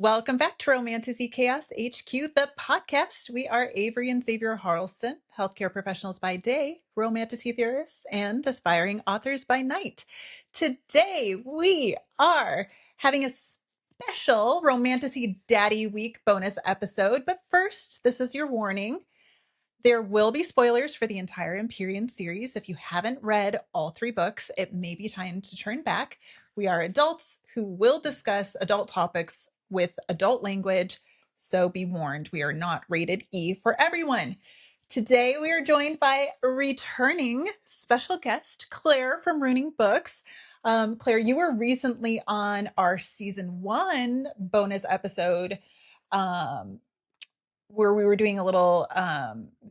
Welcome back to Romantasy Chaos HQ, the podcast. We are Avery and Xavier Harleston, healthcare professionals by day, romantasy theorists, and aspiring authors by night. Today, we are having a special Romantasy Daddy Week bonus episode. But first, this is your warning. There will be spoilers for the entire Empyrean series. If you haven't read all 3 books, it may be time to turn back. We are adults who will discuss adult topics with adult language, so be warned, we are not rated E for everyone. Today, we are joined by a returning special guest, Claire from RuningBooks. Claire, you were recently on our season 1 bonus episode, where we were doing a little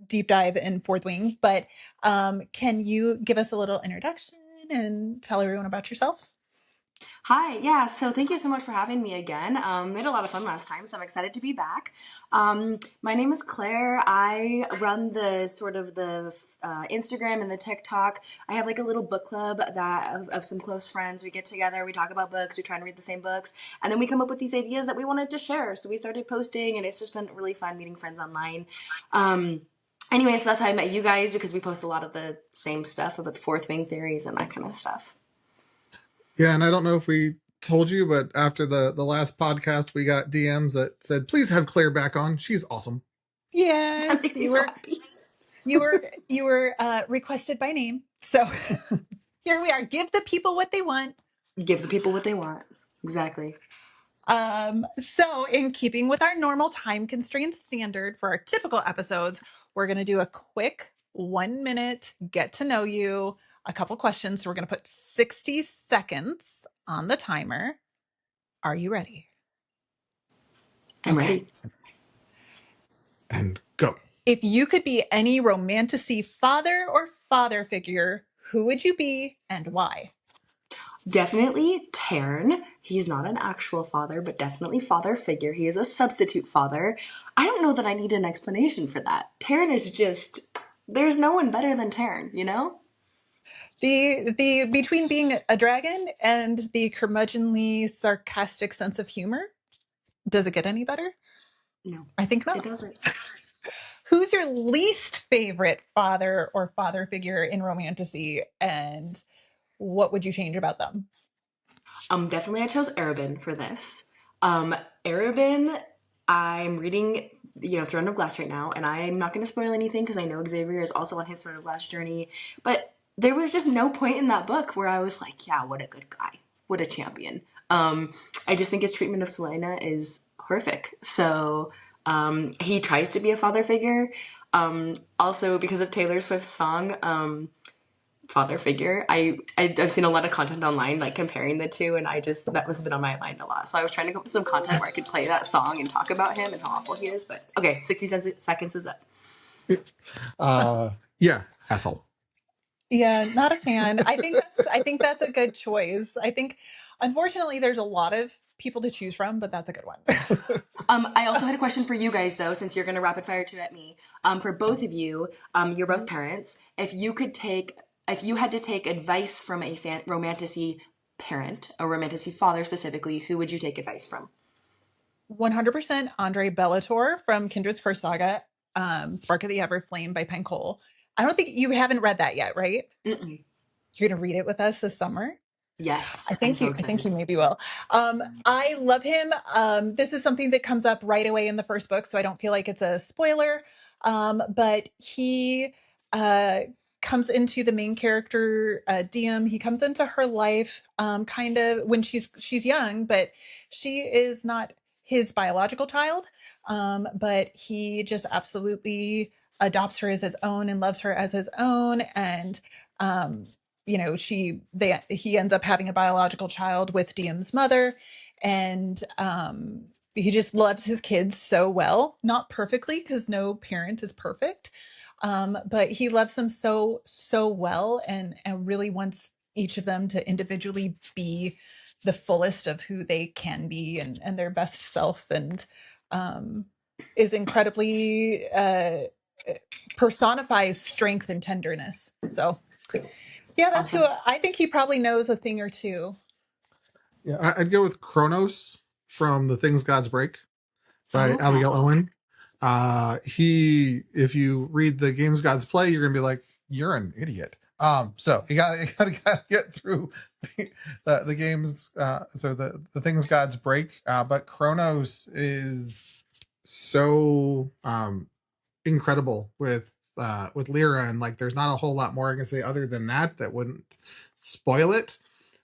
deep dive in Fourth Wing, but can you give us a little introduction and tell everyone about yourself? Hi, yeah, so thank you so much for having me again. We had a lot of fun last time, so I'm excited to be back. My name is Claire. I run the Instagram and the TikTok. I have like a little book club of some close friends. We get together, we talk about books, we try and read the same books, and then we come up with these ideas that we wanted to share. So we started posting, and it's just been really fun meeting friends online. Anyway, so that's how I met you guys, because we post a lot of the same stuff about the Fourth Wing theories and that kind of stuff. Yeah, and I don't know if we told you, but after the last podcast, we got DMs that said, "Please have Claire back on. She's awesome." Yes, That makes me so happy. you were requested by name, so here we are. Give the people what they want. Give the people what they want. Exactly. So in keeping with our normal time constraint standard for our typical episodes, we're going to do a quick 1-minute get to know you, a couple questions. So we're going to put 60 seconds on the timer. Are you ready? I'm ready. And go. If you could be any romantasy father or father figure, who would you be and why? Definitely Tarn. He's not an actual father, but definitely father figure. He is a substitute father. I don't know that I need an explanation for that. Tarn is just, there's no one better than Tarn, you know? The between being a dragon and the curmudgeonly sarcastic sense of humor, does it get any better? No, I think not. it doesn't. Who's your least favorite father or father figure in Romantasy, and what would you change about them? Definitely I chose Arabin for this. Arabin, I'm reading, Throne of Glass right now, and I'm not going to spoil anything because I know Xavier is also on his Throne of Glass journey, but there was just no point in that book where I was like, yeah, what a good guy. What a champion. I just think his treatment of Selena is horrific. So he tries to be a father figure. Also, because of Taylor Swift's song, father figure, I've seen a lot of content online like comparing the two, and that was been on my mind a lot. So I was trying to come up with some content where I could play that song and talk about him and how awful he is. But okay, 60 seconds is up. Yeah, asshole. Yeah, not a fan. I think that's a good choice. I think, unfortunately, there's a lot of people to choose from, but that's a good one. I also had a question for you guys, though, since you're going to rapid fire two at me. For both of you, you're both parents. If you had to take advice from a romantasy parent, a romantasy father specifically, who would you take advice from? 100% Andre Bellator from Kindred's Curse Saga, Spark of the Everflame by Penn Cole. I don't think you haven't read that yet, right? Mm-mm. You're going to read it with us this summer? Yes. I think you maybe will. I love him. This is something that comes up right away in the first book, so I don't feel like it's a spoiler. But he comes into the main character, Diem. He comes into her life kind of when she's young, but she is not his biological child. But he just absolutely adopts her as his own and loves her as his own. And he ends up having a biological child with Diem's mother, and he just loves his kids so well, not perfectly, because no parent is perfect, but he loves them so well, and really wants each of them to individually be the fullest of who they can be, and their best self, and is incredibly personifies strength and tenderness. So yeah, that's Awesome. who I think he probably knows a thing or two. Yeah, I'd go with Kronos. from The Things Gods Break by Oh. Abigail Owen. If you read the Games Gods play, you're gonna be like, you're an idiot. So you gotta get through the games. So the Things Gods Break. But Chronos is so incredible with Lyra, and like there's not a whole lot more I can say other than that wouldn't spoil it.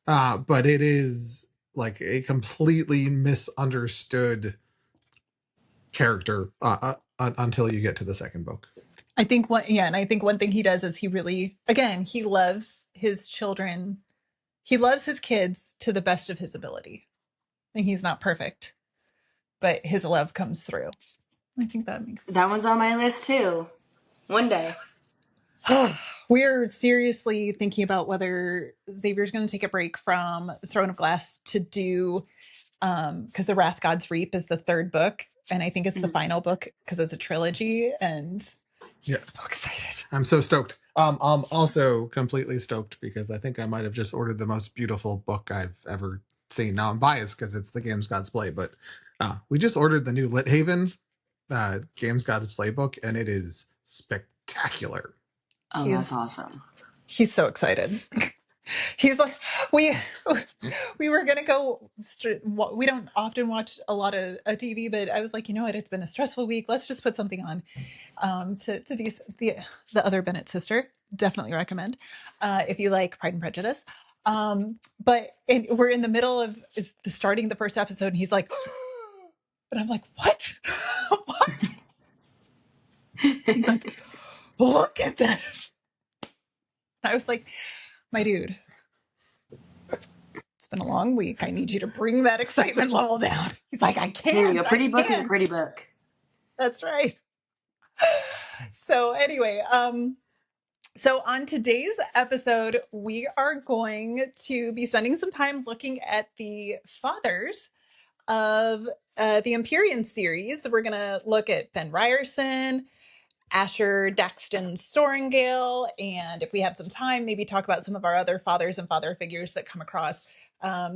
But it is like a completely misunderstood character until you get to the second book. I think and I think one thing he does is he really, again, he loves his children. He loves his kids to the best of his ability. And he's not perfect, but his love comes through. I think that makes That one's on my list too. One day. We're seriously thinking about whether Xavier's going to take a break from Throne of Glass to do, because the Wrath God's Reap is the third book, and I think it's the final book because it's a trilogy, and yeah, so excited. I'm so stoked. I'm also completely stoked because I think I might have just ordered the most beautiful book I've ever seen. Now I'm biased because it's the Games Gods Play, but we just ordered the new Lit Haven Games Gods Playbook, and it is spectacular. Oh, that's awesome. He's so excited. He's like, we were gonna go. We don't often watch a lot of TV, but I was like, you know what? It's been a stressful week. Let's just put something on to do the other Bennett sister. Definitely recommend if you like Pride and Prejudice. But we're in the middle of starting the first episode, and he's like, and I'm like, what? What? He's like, look at this. I was like, my dude, it's been a long week. I need you to bring that excitement level down. He's like, I can't. A pretty book is a pretty book. That's right. So anyway, so on today's episode, we are going to be spending some time looking at the fathers of the Empyrean series. We're going to look at Ben Riorson, Asher, Daxton, Sorrengail, and if we have some time, maybe talk about some of our other fathers and father figures that come across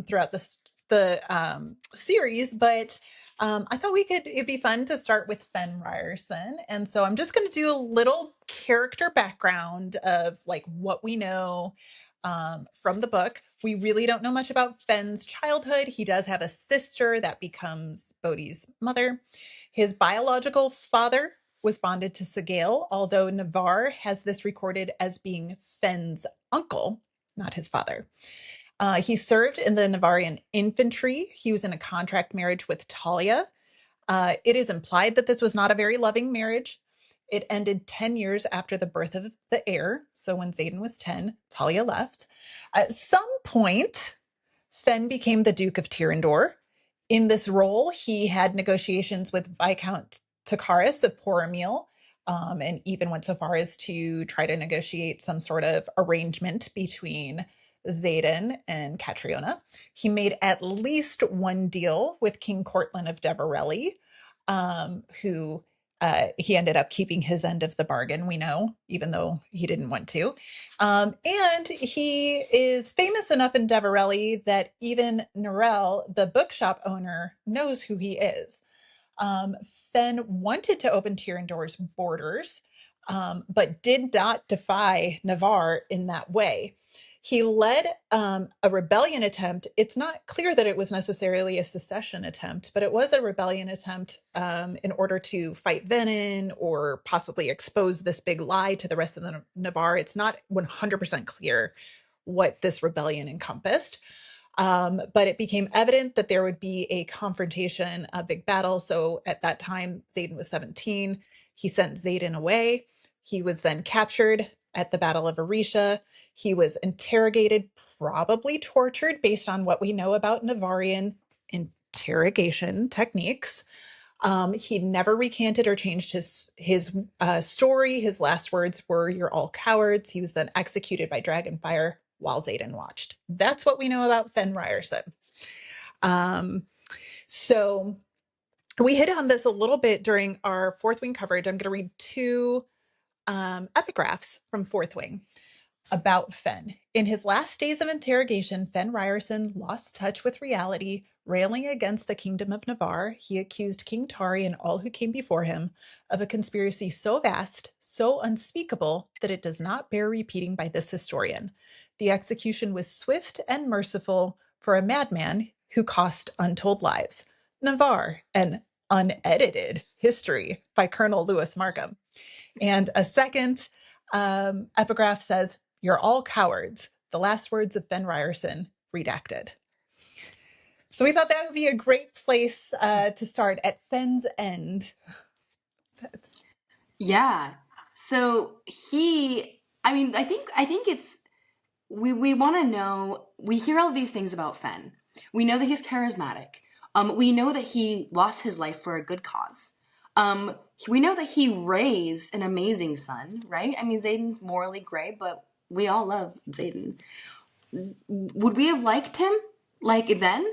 throughout the series. But I thought it'd be fun to start with Ben Riorson. And so I'm just going to do a little character background of like what we know from the book. We really don't know much about Fenn's childhood. He does have a sister that becomes Bodhi's mother. His biological father was bonded to Sorrengail, although Navarre has this recorded as being Fenn's uncle, not his father. He served in the Navarrian infantry. He was in a contract marriage with Talia. It is implied that this was not a very loving marriage. It ended 10 years after the birth of the heir. So when Xaden was 10, Talia left. At some point, Fenn became the Duke of Tyrrendor. In this role, he had negotiations with Viscount Takaris of Poromil, and even went so far as to try to negotiate some sort of arrangement between Xaden and Catriona. He made at least one deal with King Cortland of Deverelli, who he ended up keeping his end of the bargain, we know, even though he didn't want to. And he is famous enough in Deverelli that even Norel, the bookshop owner, knows who he is. Fenn wanted to open Tyrrendor's borders, but did not defy Navarre in that way. He led a rebellion attempt. It's not clear that it was necessarily a secession attempt, but it was a rebellion attempt in order to fight Venin or possibly expose this big lie to the rest of the Navarre. It's not 100% clear what this rebellion encompassed. But it became evident that there would be a confrontation, a big battle. So at that time, Xaden was 17. He sent Xaden away. He was then captured at the Battle of Arisha. He was interrogated, probably tortured, based on what we know about Navarrian interrogation techniques. He never recanted or changed his story. His last words were, "You're all cowards." He was then executed by Dragonfire while Xaden watched. That's what we know about Fenn Riorson. So we hit on this a little bit during our Fourth Wing coverage. I'm going to read two epigraphs from Fourth Wing about Fenn. In his last days of interrogation, Fenn Riorson lost touch with reality, Railing against the kingdom of Navarre, he accused King Tauri and all who came before him of a conspiracy so vast, so unspeakable, that it does not bear repeating by this historian. The execution was swift and merciful for a madman who cost untold lives. Navarre, an unedited history by Colonel Lewis Markham. And a second epigraph says, "You're all cowards." The last words of Ben Riorson, redacted. So we thought that would be a great place to start at Fenn's End. Yeah. So I think it's, we want to know, we hear all these things about Fenn. We know that he's charismatic. We know that he lost his life for a good cause. We know that he raised an amazing son, right? I mean, Xaden's morally gray, but we all love Xaden. Would we have liked him like then?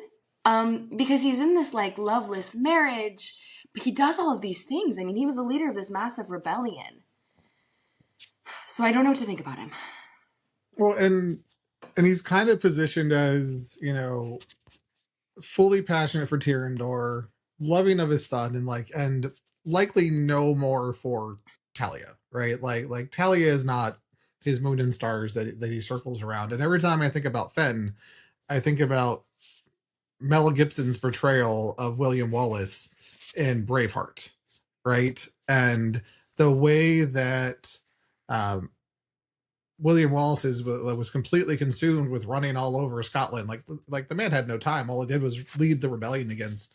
Because he's in this like loveless marriage, but he does all of these things. I mean, he was the leader of this massive rebellion. So I don't know what to think about him. Well, and he's kind of positioned as, fully passionate for Tyrrendor, loving of his son, and likely no more for Talia, right? Like Talia is not his moon and stars that he circles around. And every time I think about Fenn, I think about Mel Gibson's portrayal of William Wallace in Braveheart, right? And the way that William Wallace was completely consumed with running all over Scotland. Like the man had no time. All he did was lead the rebellion against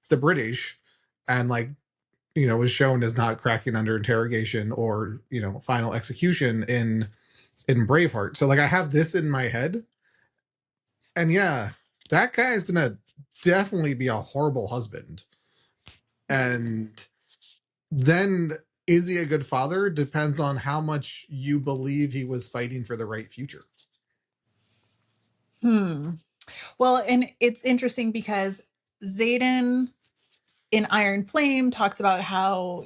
the British, and was shown as not cracking under interrogation or final execution in Braveheart. So I have this in my head, and yeah, that guy is gonna definitely be a horrible husband. And then, is he a good father? Depends on how much you believe he was fighting for the right future. Well, and it's interesting because Xaden in Iron Flame talks about how,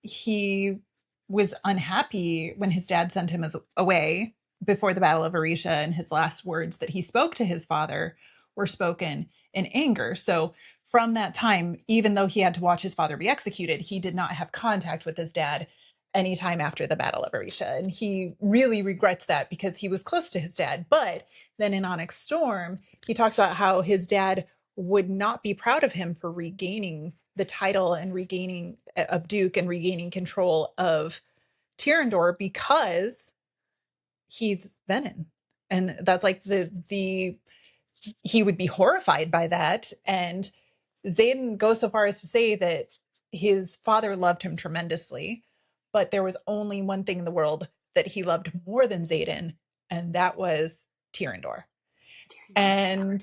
he was unhappy when his dad sent him away before the Battle of Arisha, and his last words that he spoke to his father were spoken in anger. So from that time, even though he had to watch his father be executed, he did not have contact with his dad anytime after the Battle of Arisha. And he really regrets that because he was close to his dad. But then in Onyx Storm, he talks about how his dad would not be proud of him for regaining the title and regaining of Duke and regaining control of Tyrrendor because he's Venin. And that's like he would be horrified by that. And Xaden goes so far as to say that his father loved him tremendously, but there was only one thing in the world that he loved more than Xaden, and that was Tyrrendor. And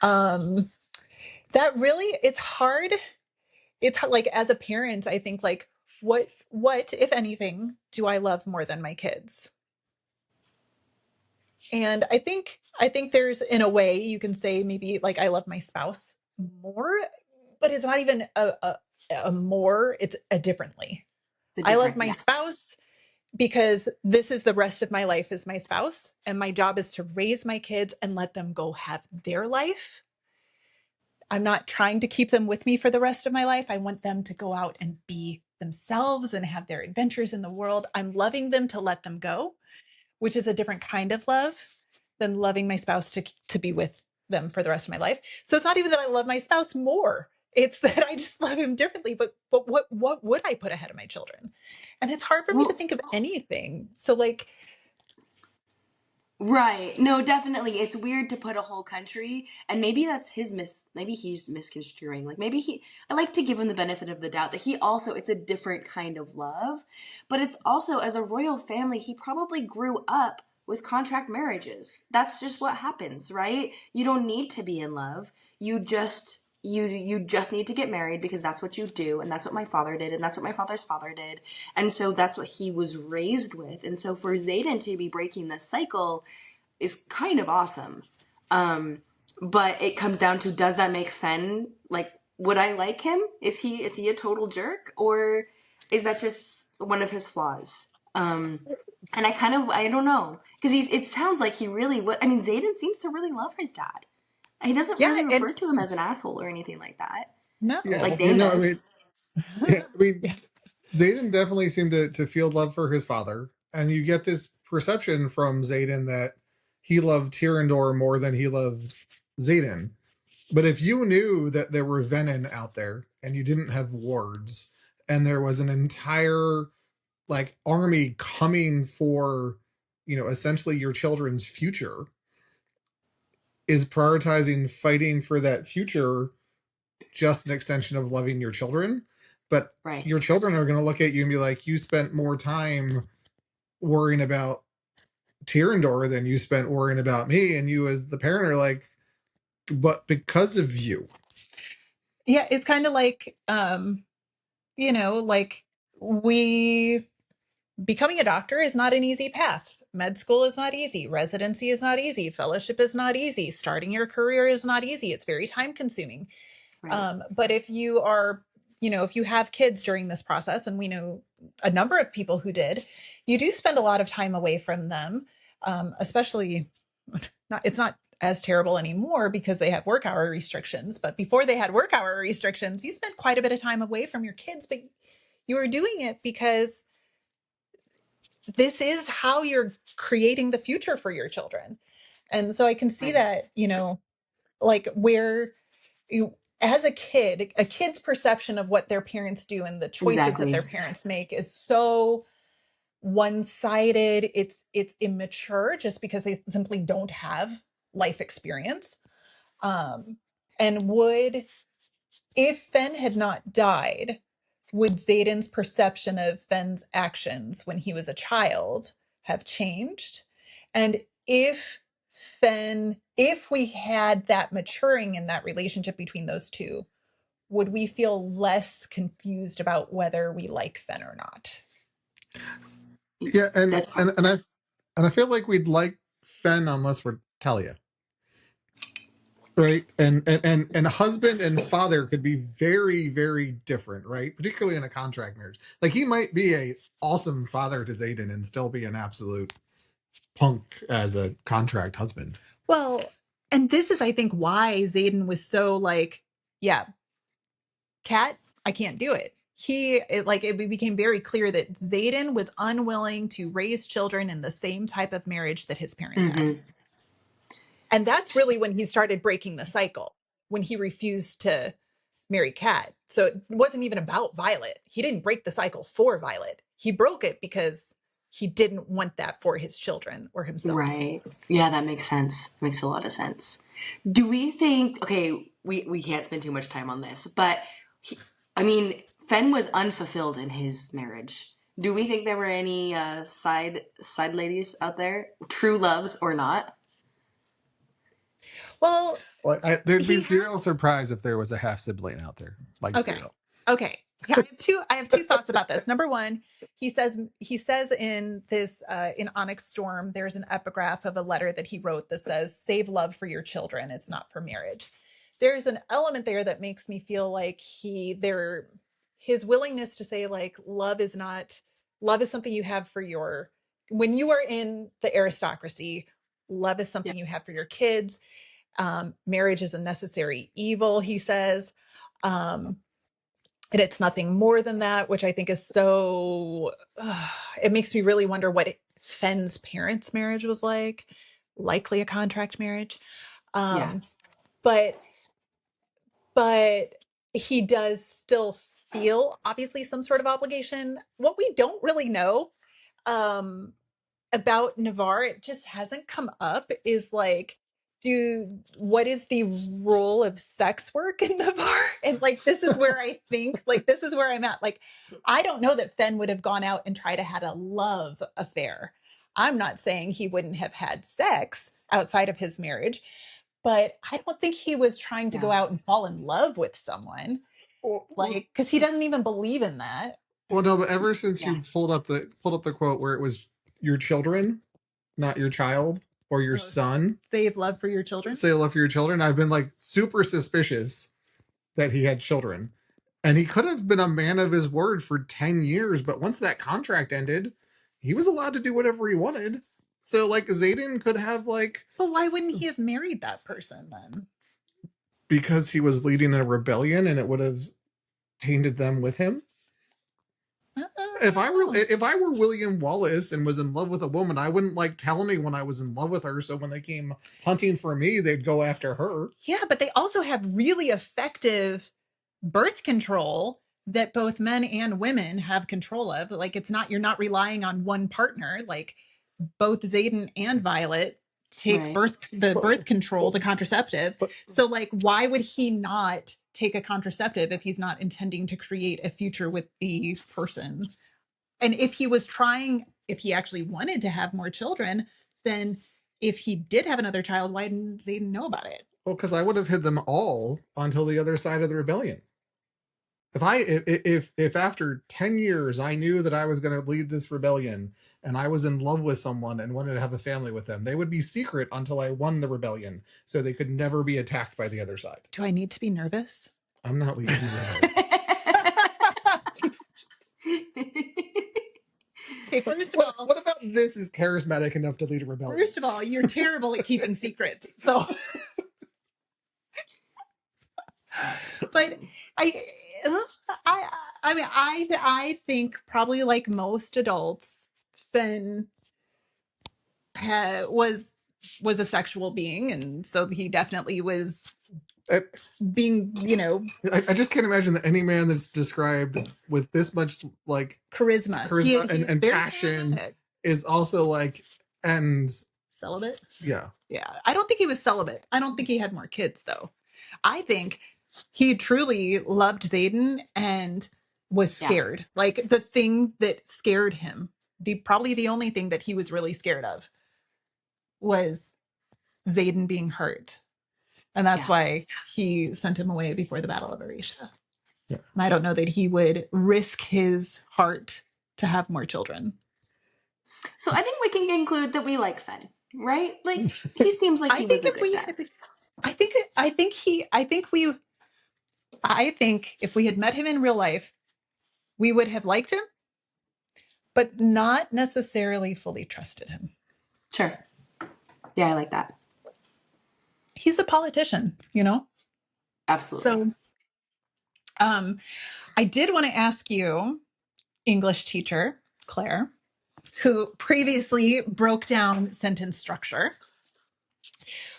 that really, it's hard. It's like, as a parent, I think like, what, if anything, do I love more than my kids? And I think there's, in a way, you can say maybe like I love my spouse more, but it's not even a more, it's a differently. I love my spouse because this is the rest of my life as my spouse, and my job is to raise my kids and let them go have their life. I'm not trying to keep them with me for the rest of my life. I want them to go out and be themselves and have their adventures in the world. I'm loving them to let them go, which is a different kind of love than loving my spouse to be with them for the rest of my life. So it's not even that I love my spouse more. It's that I just love him differently. But what would I put ahead of my children? And it's hard for me to think of anything. So like, right. No, definitely. It's weird to put a whole country, and maybe that's maybe he's misconstruing. Like I like to give him the benefit of the doubt that he also, it's a different kind of love, but it's also, as a royal family, he probably grew up with contract marriages. That's just what happens, right? You don't need to be in love. You just need to get married because that's what you do, and that's what my father did, and that's what my father's father did, and so that's what he was raised with. And so for Xaden to be breaking this cycle is kind of awesome. But it comes down to, does that make Fenn, like, would I like him? Is he a total jerk, or is that just one of his flaws? And I don't know, because it sounds like he really would. I mean, Xaden seems to really love his dad. he doesn't Yeah, really and refer to him as an asshole or anything like that, no. Yeah, like you Dane know, I does. mean, yeah, I mean, Yeah. Zayden definitely seemed to feel love for his father, and you get this perception from Zayden that he loved Tyrandor more than he loved Zayden. But if you knew that there were Venin out there and you didn't have wards, and there was an entire like army coming for, essentially your children's future, is prioritizing fighting for that future just an extension of loving your children? But Right. your children are going to look at you and be like, you spent more time worrying about Tyrandor than you spent worrying about me. And you, as the parent, are like, but because of you. Yeah, it's kind of like, like we becoming a doctor is not an easy path. Med school is not easy. Residency is not easy. Fellowship is not easy. Starting your career is not easy. It's very time consuming. Right. But if you are, if you have kids during this process, and we know a number of people who did, you do spend a lot of time away from them, especially it's not as terrible anymore because they have work hour restrictions. But before they had work hour restrictions, you spent quite a bit of time away from your kids, but you were doing it because this is how you're creating the future for your children. And so I can see Right. that, like where you, as a kid, a kid's perception of what their parents do and the choices that their Exactly. parents make is so one-sided. It's immature just because they simply don't have life experience. Um, and if Fen had not died, would Zayden's perception of Fen's actions when he was a child have changed? And if we had that maturing in that relationship between those two, would we feel less confused about whether we like Fen or not? Yeah, and That's and and I feel like we'd like Fen unless we're Talia. Right. And husband and father could be very, very different, right? Particularly in a contract marriage. Like he might be a awesome father to Zayden and still be an absolute punk as a contract husband. Well, and this is, I think, why Zayden was so like, yeah, Cat, I can't do it. It became very clear that Zayden was unwilling to raise children in the same type of marriage that his parents had. mm-hmm. And that's really when he started breaking the cycle, when he refused to marry Cat. So it wasn't even about Violet. He didn't break the cycle for Violet. He broke it because he didn't want that for his children or himself. Right. Yeah, that makes sense. Makes a lot of sense. Do we think, okay, we can't spend too much time on this, but I mean, Fen was unfulfilled in his marriage. Do we think there were any side ladies out there, true loves or not? Well, Like there'd be he zero has surprise if there was a half sibling out there. Like okay. zero. Okay. Yeah, I have two thoughts about this. Number one, he says in this in Onyx Storm, there's an epigraph of a letter that he wrote that says, "Save love for your children. It's not for marriage." There's an element there that makes me feel like his willingness to say like love is something you have for your when you are in the aristocracy, love is Yeah. something you have for your kids. Marriage is a necessary evil, he says. Um, and it's nothing more than that, which I think is so it makes me really wonder what Fenn's parents' marriage was like. Likely a contract marriage. Yeah. um but but he does still feel obviously some sort of obligation. What we don't really know um about Navarre, it just hasn't come up, is like, what is the role of sex work in Navarre? And like, this is where I think, like, this is where I'm at. Like, I don't know that Fenn would have gone out and tried to had a love affair. I'm not saying he wouldn't have had sex outside of his marriage, but I don't think he was trying to go Yeah. out and fall in love with someone, Well, like, because he doesn't even believe in that. well, no, but ever since Yeah. you pulled up the quote where it was your children, not your child or your Oh, son, save love for your children. say love for your children, I've been like super suspicious that he had children. And he could have been a man of his word for 10 years, but once that contract ended, he was allowed to do whatever he wanted. So like Zayden could have like So why wouldn't he have married that person then? because he was leading a rebellion and it would have tainted them with him. If I were William Wallace and was in love with a woman, I wouldn't like tell anyone I was in love with her. So when they came hunting for me, they'd go after her. Yeah, but they also have really effective birth control that both men and women have control of. Like you're not relying on one partner. Like both Xaden and Violet take birth control, the contraceptive. So like, why would he not take a contraceptive if he's not intending to create a future with the person? And if he actually wanted to have more children, then if he did have another child, why didn't Xaden know about it? Well, because I would have hid them all until the other side of the rebellion. If after 10 years I knew that I was going to lead this rebellion and I was in love with someone and wanted to have a family with them, they would be secret until I won the rebellion, so they could never be attacked by the other side. Do I need to be nervous? I'm not leading you out. Okay, first of all, what about this is charismatic enough to lead a rebellion? First of all, you're terrible at keeping secrets. So, but I think probably like most adults, Finn was a sexual being, and so he definitely was being, I just can't imagine that any man that's described with this much like charisma and passion is also like celibate. Yeah. I don't think he was celibate. I don't think he had more kids though. I think he truly loved Xaden and was scared. Yeah. Like the thing that scared him, probably the only thing that he was really scared of was Xaden being hurt. And that's why he sent him away before the Battle of Arisha. Yeah. And I don't know that he would risk his heart to have more children. So I think we can conclude that we like Finn, right? Like he seems like he was a good guy. I think if we had met him in real life, we would have liked him, but not necessarily fully trusted him. Sure. Yeah, I like that. He's a politician, Absolutely. So, I did want to ask you, English teacher Claire, who previously broke down sentence structure.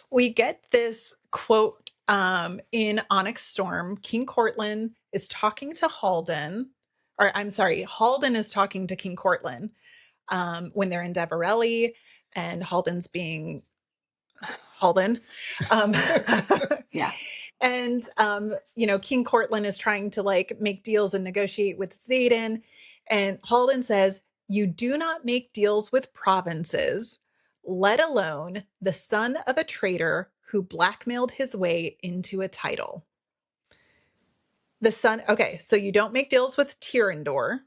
We get this quote in Onyx Storm. King Cortland is talking to Halden, Halden is talking to King Cortland when they're in Deverelli, and Halden's being Halden. Yeah. And, King Cortland is trying to like make deals and negotiate with Xaden. And Halden says, "You do not make deals with provinces, let alone the son of a traitor who blackmailed his way into a title." So you don't make deals with Tyrrendor,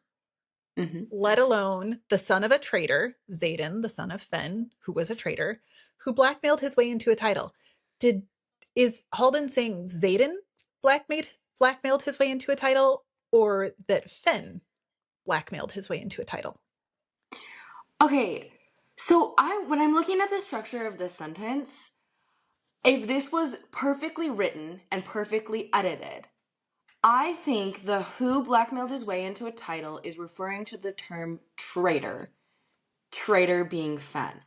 let alone the son of a traitor, Xaden, the son of Fenn, who was a traitor, who blackmailed his way into a title. Is Halden saying Xaden blackmailed his way into a title, or that Fenn blackmailed his way into a title? Okay, so when I'm looking at the structure of this sentence, if this was perfectly written and perfectly edited, I think the who blackmailed his way into a title is referring to the term traitor. Traitor being Fenn.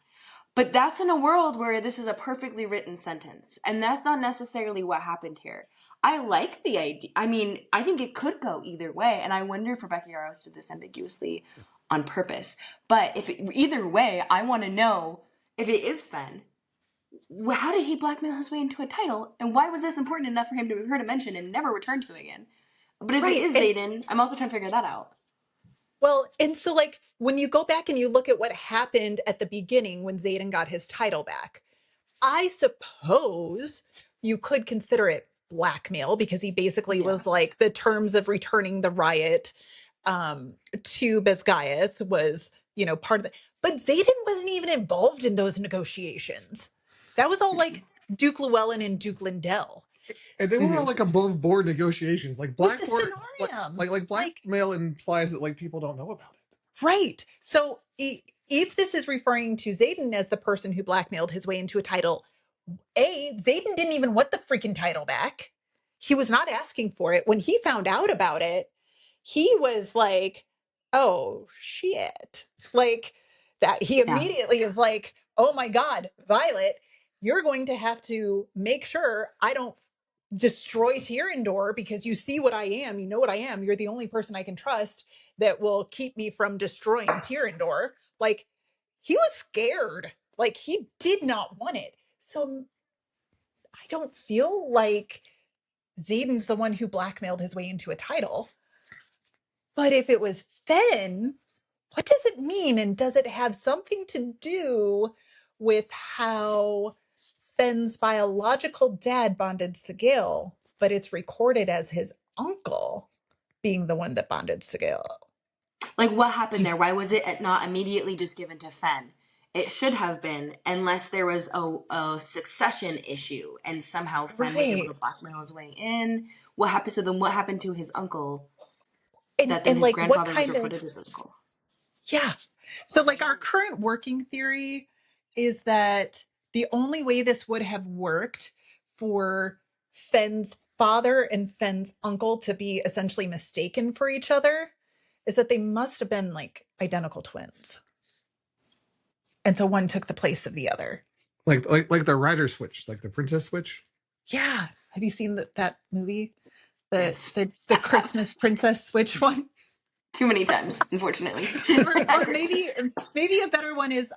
But that's in a world where this is a perfectly written sentence. And that's not necessarily what happened here. I like the idea. I mean, I think it could go either way. And I wonder if Rebecca Yarros did this ambiguously on purpose. But either way, I want to know if it is Fenn, how did he blackmail his way into a title? And why was this important enough for him to be heard to mention and never return to again? But if it is Xaden, I'm also trying to figure that out. Well, and so like when you go back and you look at what happened at the beginning when Xaden got his title back, I suppose you could consider it blackmail because he basically was like the terms of returning the riot to Basgiath was, part of it. But Xaden wasn't even involved in those negotiations. That was all like Duke Llewellyn and Duke Lindell. And they were all like above board negotiations. Like blackmail implies that like people don't know about it. Right. So if this is referring to Xaden as the person who blackmailed his way into a title, Zayden didn't even want the freaking title back. He was not asking for it. When he found out about it, he was like, oh shit. Like that he immediately is like, oh my God, Violet, you're going to have to make sure I don't destroy Tyrandor because you see what I am. You know what I am. You're the only person I can trust that will keep me from destroying Tyrandor. Like he was scared. Like he did not want it. So I don't feel like Zayden's the one who blackmailed his way into a title. But if it was Fen, what does it mean? And does it have something to do with how Fen's biological dad bonded Sorrengail, but it's recorded as his uncle being the one that bonded Sorrengail? Like, what happened there? Why was it not immediately just given to Fen? It should have been, unless there was a succession issue and somehow Fen was able to blackmail his way in. What happened to them? What happened to his uncle? That then And his like what grandfather was kind reported of as his uncle. yeah. So like our current working theory is that the only way this would have worked for Fen's father and Fen's uncle to be essentially mistaken for each other is that they must have been like identical twins. And so one took the place of the other. Like the rider switch, like the princess switch. Yeah. Have you seen that movie? Yes. The Christmas princess switch one? Too many times, unfortunately. or maybe a better one is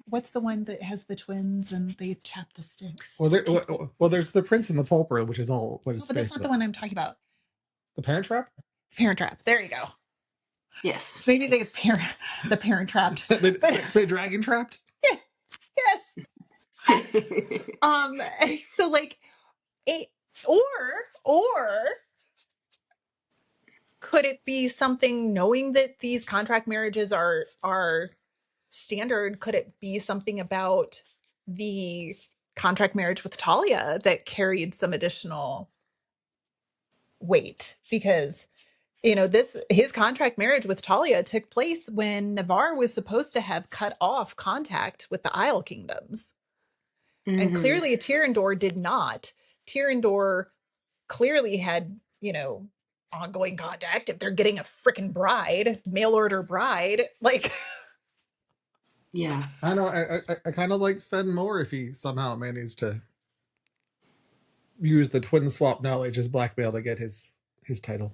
what's the one that has the twins and they tap the sticks? Well, there's the Prince and the Pauper, which is all what it's but that's not the one I'm talking about. The Parent Trap. Parent Trap. There you go. Yes. So maybe the parent trapped. the dragon trapped. Yeah. Yes. So like it or could it be something, knowing that these contract marriages are standard, could it be something about the contract marriage with Talia that carried some additional weight? Because his contract marriage with Talia took place when Navarre was supposed to have cut off contact with the Isle Kingdoms. Mm-hmm. And clearly Tyrandor did not. Tyrandor clearly had, ongoing contact. If they're getting a freaking bride, mail order bride, like... Yeah. I know. I kind of like Fen more if he somehow managed to use the twin swap knowledge as blackmail to get his title.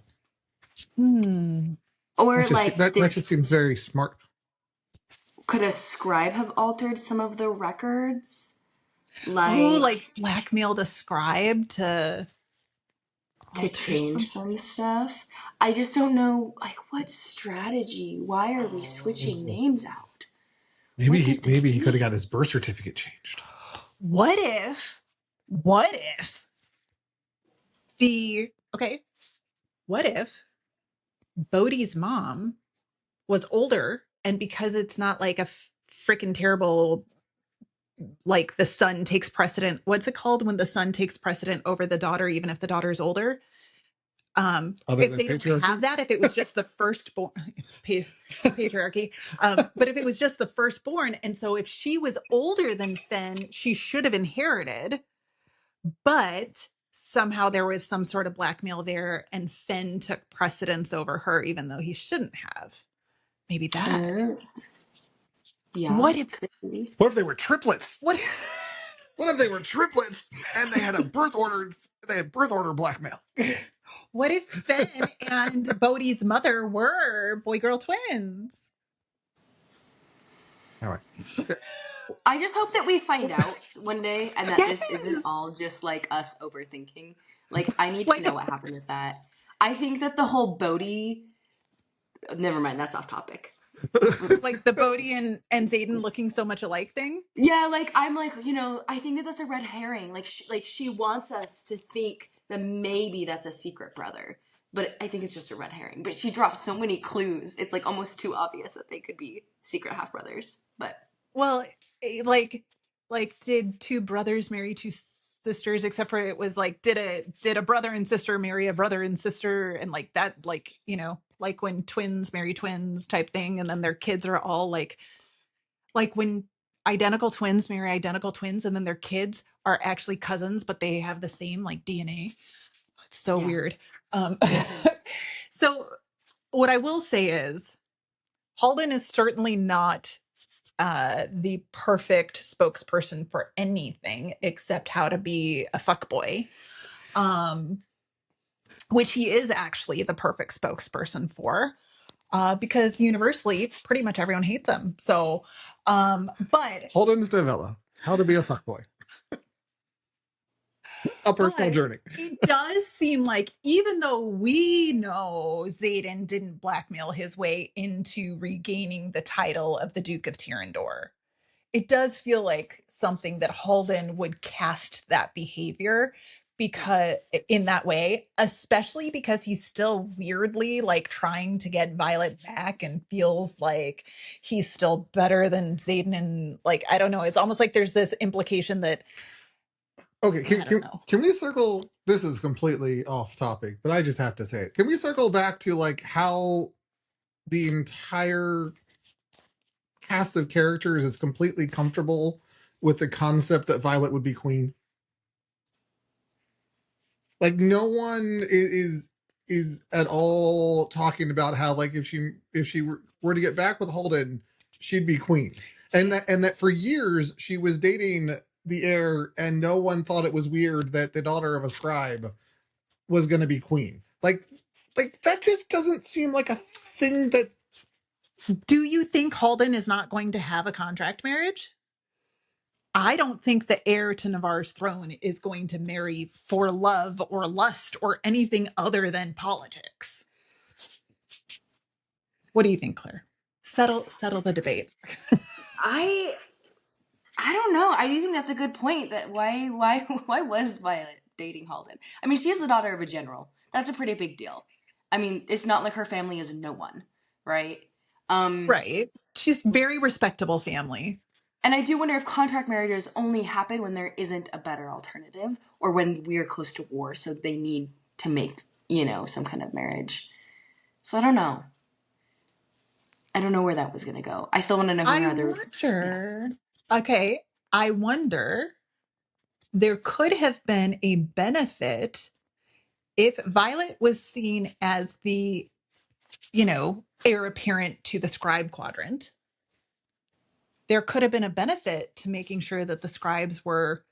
Or that just seems very smart. Could a scribe have altered some of the records? Like blackmailed a scribe to change some stuff. I just don't know, like, what strategy? Why are we switching names out? Maybe he could have got his birth certificate changed. What if Bodhi's mom was older, and because it's not like a freaking terrible, like the son takes precedent. What's it called when the son takes precedent over the daughter, even if the daughter's older? If they don't have that, if it was just the firstborn, patriarchy, but if it was just the firstborn, and so if she was older than Fen, she should have inherited, but somehow there was some sort of blackmail there, and Fen took precedence over her, even though he shouldn't have. Maybe that. Yeah. What if they were triplets? What if they were triplets and they had birth order blackmail? What if Fen and Bodhi's mother were boy-girl twins? All right. I just hope that we find out one day and that this isn't all just like us overthinking. Like, I need to know what happened with that. I think that the whole Bodhi... Never mind, that's off topic. Like the Bodhi and Zayden looking so much alike thing? Yeah, like, I'm like, I think that that's a red herring. Like she wants us to think that maybe that's a secret brother. But I think it's just a red herring. But she drops so many clues. It's like almost too obvious that they could be secret half-brothers. But... Well, like did two brothers marry two sisters, except for it was like, did a brother and sister marry a brother and sister, and like that, like, like when twins marry twins type thing, and then their kids are all like when identical twins marry identical twins, and then their kids are actually cousins, but they have the same like DNA. It's so weird. So what I will say is Halden is certainly not the perfect spokesperson for anything except how to be a fuckboy, which he is actually the perfect spokesperson for, because universally pretty much everyone hates him. So, but Holden's novella, How to Be a Fuckboy. A personal journey. It does seem like, even though we know Xaden didn't blackmail his way into regaining the title of the Duke of Tyrrendor, it does feel like something that Halden would cast that behavior because in that way, especially because he's still weirdly like trying to get Violet back and feels like he's still better than Xaden. And like, I don't know, it's almost like there's this implication that, okay, can we circle, this is completely off topic, but I just have to say it. Can we circle back to like how the entire cast of characters is completely comfortable with the concept that Violet would be queen? Like no one is at all talking about how like if she were to get back with Holden, she'd be queen. And that for years she was dating the heir and no one thought it was weird that the daughter of a scribe was going to be queen. Like that just doesn't seem like a thing that. Do you think Halden is not going to have a contract marriage? I don't think the heir to Navarre's throne is going to marry for love or lust or anything other than politics. What do you think, Claire? Settle the debate. I don't know. I do think that's a good point. That why was Violet dating Halden? I mean, she is the daughter of a general. That's a pretty big deal. I mean, it's not like her family is no one, right? Right. She's very respectable family. And I do wonder if contract marriages only happen when there isn't a better alternative or when we're close to war, so they need to make, some kind of marriage. So I don't know. I don't know where that was going to go. I still want to know who her other... Yeah. Okay. I wonder, there could have been a benefit if Violet was seen as the, heir apparent to the scribe quadrant. There could have been a benefit to making sure that the scribes were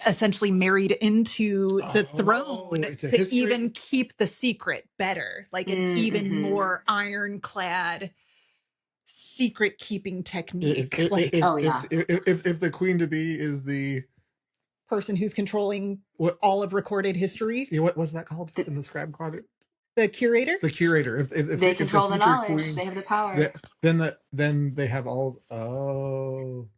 essentially married into the throne to even keep the secret better, like an even more ironclad secret keeping technique. If the queen to be is the person who's controlling all of recorded history. What was that called in the scribe quadrant? The curator. The curator. If they control the knowledge, queen, they have the power. Then they have all. Oh.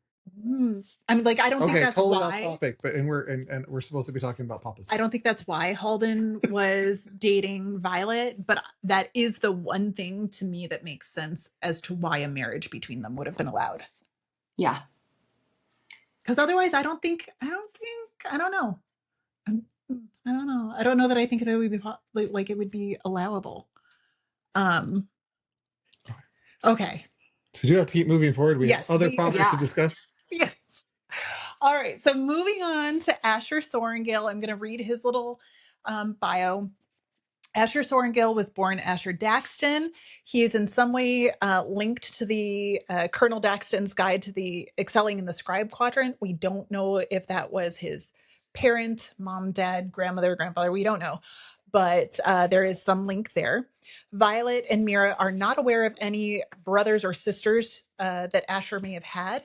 I mean, like, I don't think that's totally why. Off topic, but we're supposed to be talking about papas. I don't think that's why Halden was dating Violet, but that is the one thing to me that makes sense as to why a marriage between them would have been allowed. Yeah. Because otherwise, I don't know. I don't know. I don't know that I think that would be like it would be allowable. Okay. So we do have to keep moving forward. We have other papas to discuss. Yes. All right. So moving on to Asher Sorrengail, I'm going to read his little bio. Asher Sorrengail was born Asher Daxton. He is in some way linked to the Colonel Daxton's Guide to the Excelling in the Scribe Quadrant. We don't know if that was his parent, mom, dad, grandmother, grandfather. We don't know. But there is some link there. Violet and Mira are not aware of any brothers or sisters that Asher may have had.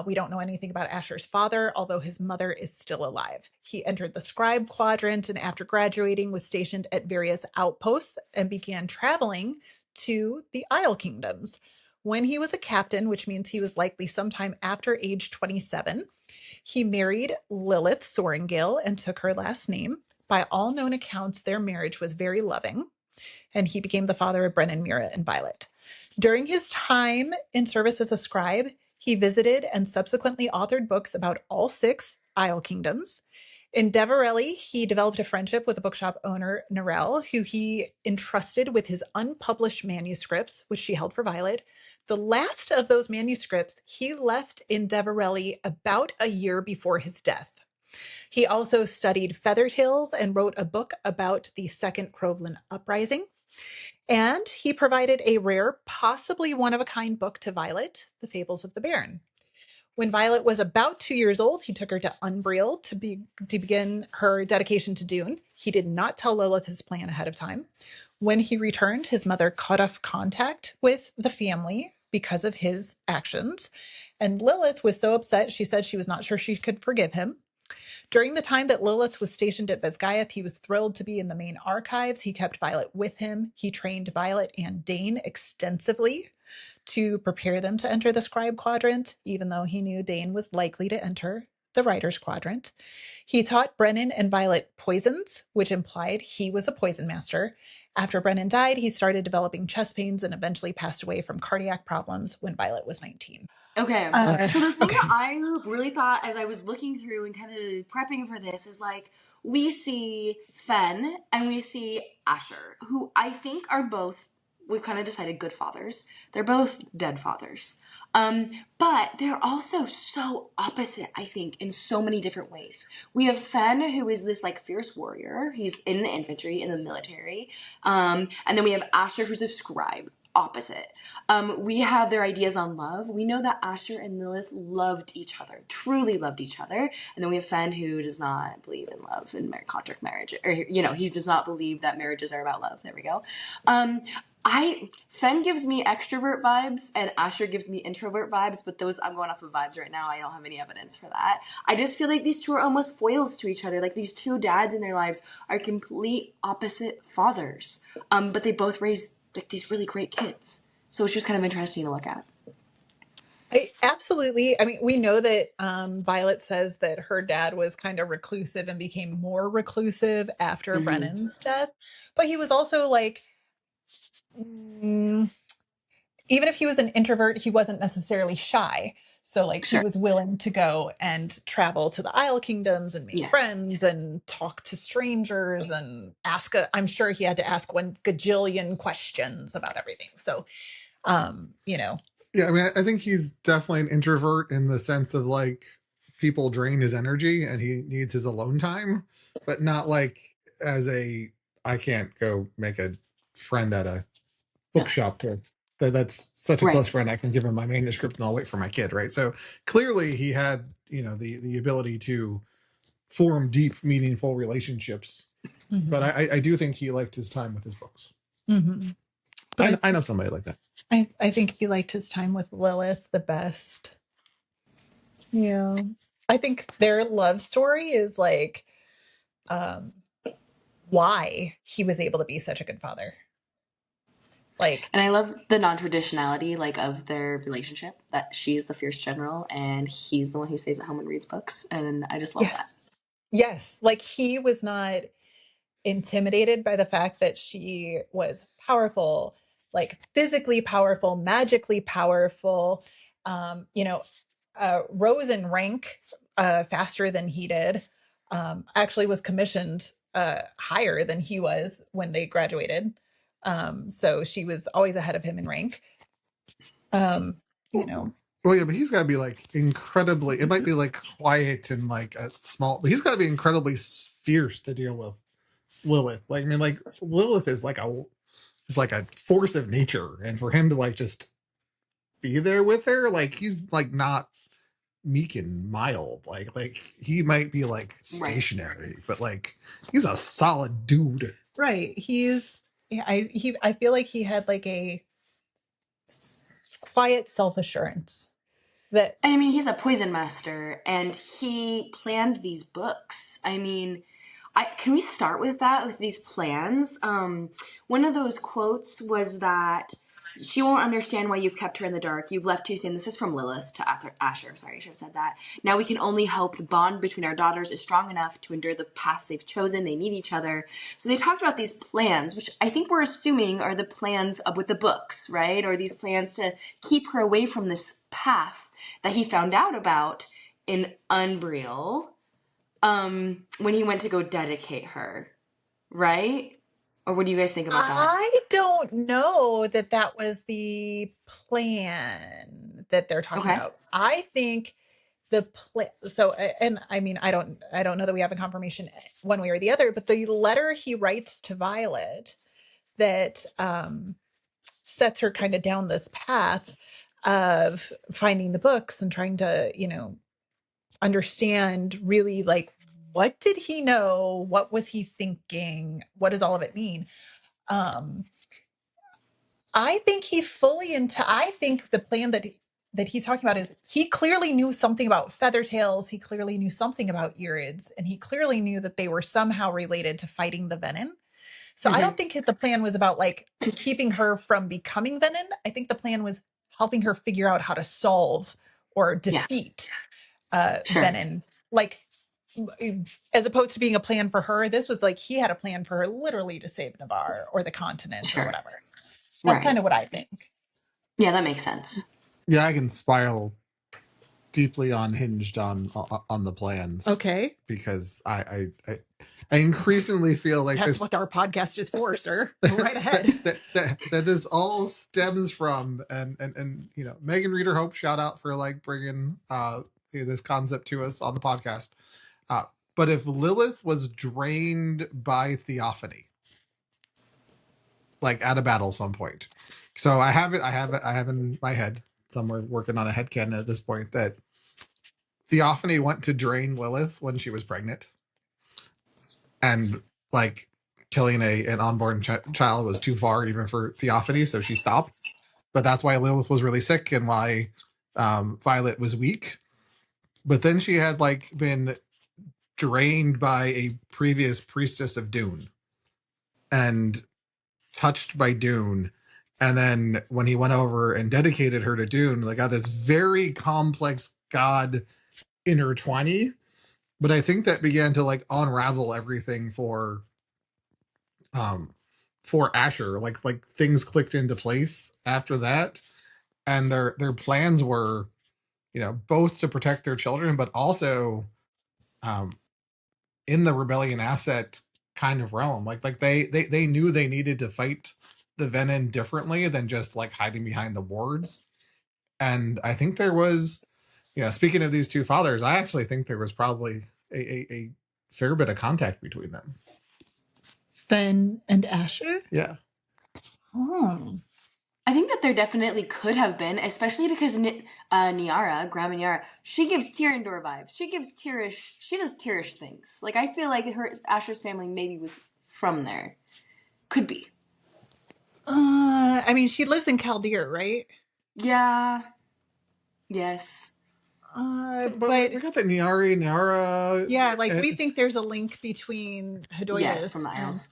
We don't know anything about Asher's father, although his mother is still alive. He entered the scribe quadrant and after graduating was stationed at various outposts and began traveling to the Isle Kingdoms. When he was a captain, which means he was likely sometime after age 27, he married Lilith Sorrengail and took her last name. By all known accounts, their marriage was very loving, and he became the father of Brennan, Mira, and Violet. During his time in service as a scribe, he visited and subsequently authored books about all 6 Isle Kingdoms. In Deverelli, he developed a friendship with the bookshop owner, Narelle, who he entrusted with his unpublished manuscripts, which she held for Violet. The last of those manuscripts he left in Deverelli about a year before his death. He also studied feather tails and wrote a book about the Second Crowland Uprising. And he provided a rare, possibly one-of-a-kind book to Violet, The Fables of the Baron. When Violet was about 2 years old, he took her to Umbriel to begin her dedication to Dune. He did not tell Lilith his plan ahead of time. When he returned, his mother cut off contact with the family because of his actions. And Lilith was so upset, she said she was not sure she could forgive him. During the time that Lilith was stationed at Vizgaiath, he was thrilled to be in the main archives. He kept Violet with him. He trained Violet and Dane extensively to prepare them to enter the scribe quadrant, even though he knew Dane was likely to enter the writer's quadrant. He taught Brennan and Violet poisons, which implied he was a poison master. After Brennan died, he started developing chest pains and eventually passed away from cardiac problems when Violet was 19. Okay. So the thing Okay. that I really thought as I was looking through and kind of prepping for this is like, we see Fen and we see Asher, who I think are both, we've kind of decided, good fathers. They're both dead fathers. But they're also so opposite, I think, in so many different ways. We have Fen, who is this like fierce warrior. He's in the infantry, in the military. And then we have Asher, who's a scribe. Opposite. We have their ideas on love. We know that Asher and Lilith loved each other, truly loved each other. And then we have Fen, who does not believe in love and contract marriage. Or, he does not believe that marriages are about love. There we go. Fen gives me extrovert vibes and Asher gives me introvert vibes, but those, I'm going off of vibes right now. I don't have any evidence for that. I just feel like these two are almost foils to each other. Like these two dads in their lives are complete opposite fathers. But they both raise like these really great kids. So it's just kind of interesting to look at. Absolutely. I mean, we know that Violet says that her dad was kind of reclusive and became more reclusive after Brennan's death. But he was also like, even if he was an introvert, he wasn't necessarily shy. So like he was willing to go and travel to the Isle Kingdoms and make friends and talk to strangers and I'm sure he had to ask 1 gajillion questions about everything. So, Yeah, I mean, I think he's definitely an introvert in the sense of like people drain his energy and he needs his alone time, but not like as I can't go make a friend at a bookshop that's such a close friend. I can give him my manuscript and I'll wait for my kid, right? So clearly he had, the ability to form deep, meaningful relationships. Mm-hmm. But I do think he liked his time with his books. Mm-hmm. But I know somebody like that. I think he liked his time with Lilith the best. Yeah. I think their love story is like why he was able to be such a good father. And I love the non-traditionality of their relationship, that she's the fierce general and he's the one who stays at home and reads books, and I just love that. Yes, like he was not intimidated by the fact that she was powerful, like physically powerful, magically powerful, rose in rank faster than he did, actually was commissioned higher than he was when they graduated. So she was always ahead of him in rank. Well, yeah, but he's got to be like incredibly, it might be like quiet and like a small, but he's got to be incredibly fierce to deal with Lilith. Like, I mean, like Lilith is like a force of nature. And for him to like just be there with her, like he's like not meek and mild. Like he might be like stationary, but like he's a solid dude. Right. I feel like he had like a quiet self-assurance that, and I mean, he's a poison master and he planned these books. I mean, can we start with that, with these plans? One of those quotes was that she won't understand why you've kept her in the dark. You've left too soon. This is from Lilith to Asher. Sorry, I should have said that. Now we can only hope the bond between our daughters is strong enough to endure the paths they've chosen. They need each other. So they talked about these plans, which I think we're assuming are the plans with the books, right? Or these plans to keep her away from this path that he found out about in Umbriel. when he went to go dedicate her, right? Or what do you guys think about that? I don't know that that was the plan that they're talking Okay. about. I think the plan. So, and I mean, I don't know that we have a confirmation one way or the other, but the letter he writes to Violet that sets her kind of down this path of finding the books and trying to, understand really like what did he know? What was he thinking? What does all of it mean? Um, I think he fully into. I think the plan that he's talking about is he clearly knew something about feather tails. He clearly knew something about irids, and he clearly knew that they were somehow related to fighting the venom. So I don't think the plan was about like keeping her from becoming venom. I think the plan was helping her figure out how to solve or Yeah. defeat Sure. venom. Like as opposed to being a plan for her, this was like he had a plan for her literally to save Navarre or the continent or Sure. whatever. That's kind Right. of what I think. Yeah, that makes sense. Yeah, I can spiral deeply unhinged on the plans. Okay. Because I increasingly feel like That's this, what our podcast is for, sir. Go right ahead. that this all stems from and Megan Reader Hope, shout out for like bringing this concept to us on the podcast. But if Lilith was drained by Theophany, like at a battle some point, so I have in my head somewhere working on a headcanon at this point that Theophany went to drain Lilith when she was pregnant, and like killing an unborn child was too far even for Theophany, so she stopped. But that's why Lilith was really sick and why Violet was weak. But then she had like been drained by a previous priestess of Dune and touched by Dune. And then when he went over and dedicated her to Dune, they got this very complex god intertwining. But I think that began to like unravel everything um for Asher. Like things clicked into place after that. And their plans were, both to protect their children, but also um in the rebellion asset kind of realm. Like they knew they needed to fight the Venom differently than just like hiding behind the wards. And I think there was, speaking of these two fathers, I actually think there was probably a fair bit of contact between them. Fen and Asher? Yeah. Oh. I think that there definitely could have been, especially because Niara, Grandma Niara, she gives Tyrandor vibes. She does Tyrish things. Like, I feel like Asher's family maybe was from there. Could be. I mean, she lives in Chaldeer, right? Yeah. Yes. But we got the Niara. yeah, like we think there's a link between Yes, from Hedonius the Isles.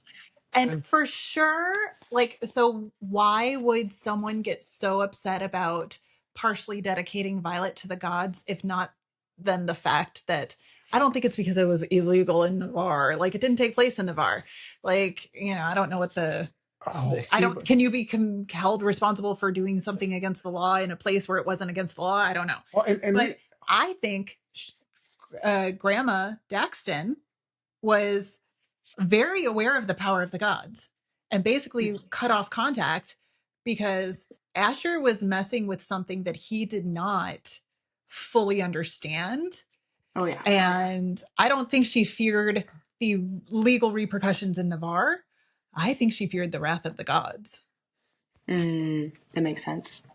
and for sure, like, so why would someone get so upset about partially dedicating Violet to the gods, if not then the fact that I don't think it's because it was illegal in Navarre. Like, it didn't take place in Navarre. Like, I don't know what can you be held responsible for doing something against the law in a place where it wasn't against the law? I don't know. Well, but I think Grandma Daxton was very aware of the power of the gods and basically cut off contact because Asher was messing with something that he did not fully understand. Oh, yeah. And I don't think she feared the legal repercussions in Navarre. I think she feared the wrath of the gods. That makes sense.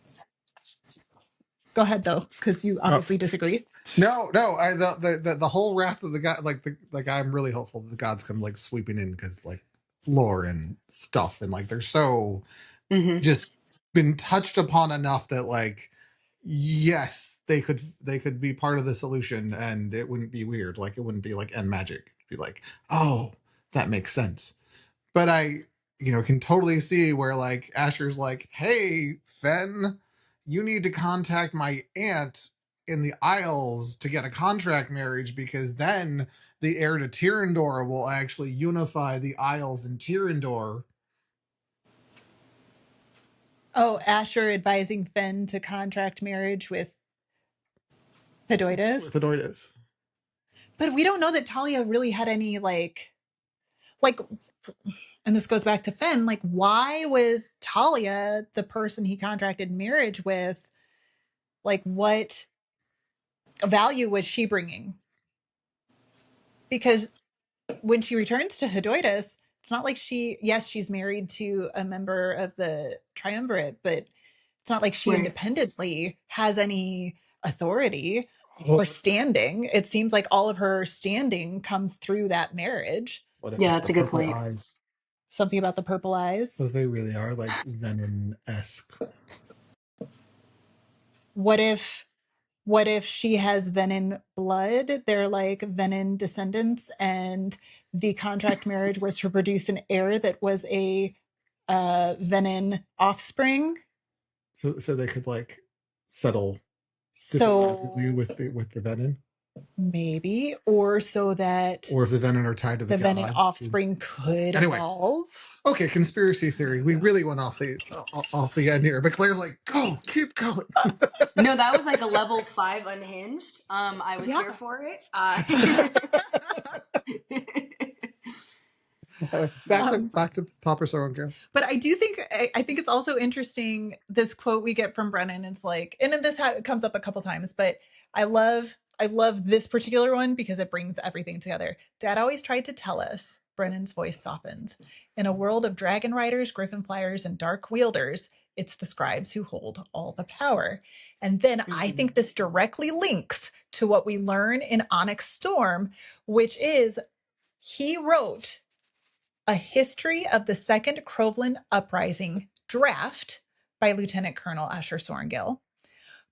Go ahead, though, because you obviously disagree. No, the whole wrath of the god, like I'm really hopeful that the gods come like sweeping in because like lore and stuff and like they're so just been touched upon enough that like yes they could be part of the solution and it wouldn't be weird, like it wouldn't be like end magic, it'd be like, oh, that makes sense. But I can totally see where like Asher's like, hey Fen, you need to contact my aunt in the Isles to get a contract marriage because then the heir to Tyrandor will actually unify the Isles and Tyrandor. Oh, Asher advising Fen to contract marriage with Hedonius. But we don't know that Talia really had any like, and this goes back to Finn, like, why was Talia the person he contracted marriage with? Like, what value was she bringing? Because when she returns to Hedoitus, it's not like she's married to a member of the triumvirate, but it's not like she Right. independently has any authority Oh, or standing. It seems like all of her standing comes through that marriage. what if Yeah, it's that's the a good purple point. eyes? Something about the purple eyes. So they really are like Venom-esque. What if she has Venin blood? They're like Venin descendants, and the contract marriage was to produce an heir that was a Venin offspring. So they could like settle diplomatically So with the Venom, maybe, or so that or if the Venom are tied to the the Venin gods. offspring could Anyway, evolve. okay, conspiracy theory. We really went off the end here, but Claire's like, go, keep going. No, that was like a level 5 unhinged. I was Yeah. here for it. back to Um, Popper Sorrengail. but I think it's also interesting, this quote we get from Brennan is like, and then it comes up a couple times, but I love this particular one because it brings everything together. Dad always tried to tell us, Brennan's voice softened, in a world of dragon riders, griffin flyers, and dark wielders, it's the scribes who hold all the power. And then I think this directly links to what we learn in Onyx Storm, which is he wrote a History of the Second Crowland Uprising draft by Lieutenant Colonel Asher Sorrengail.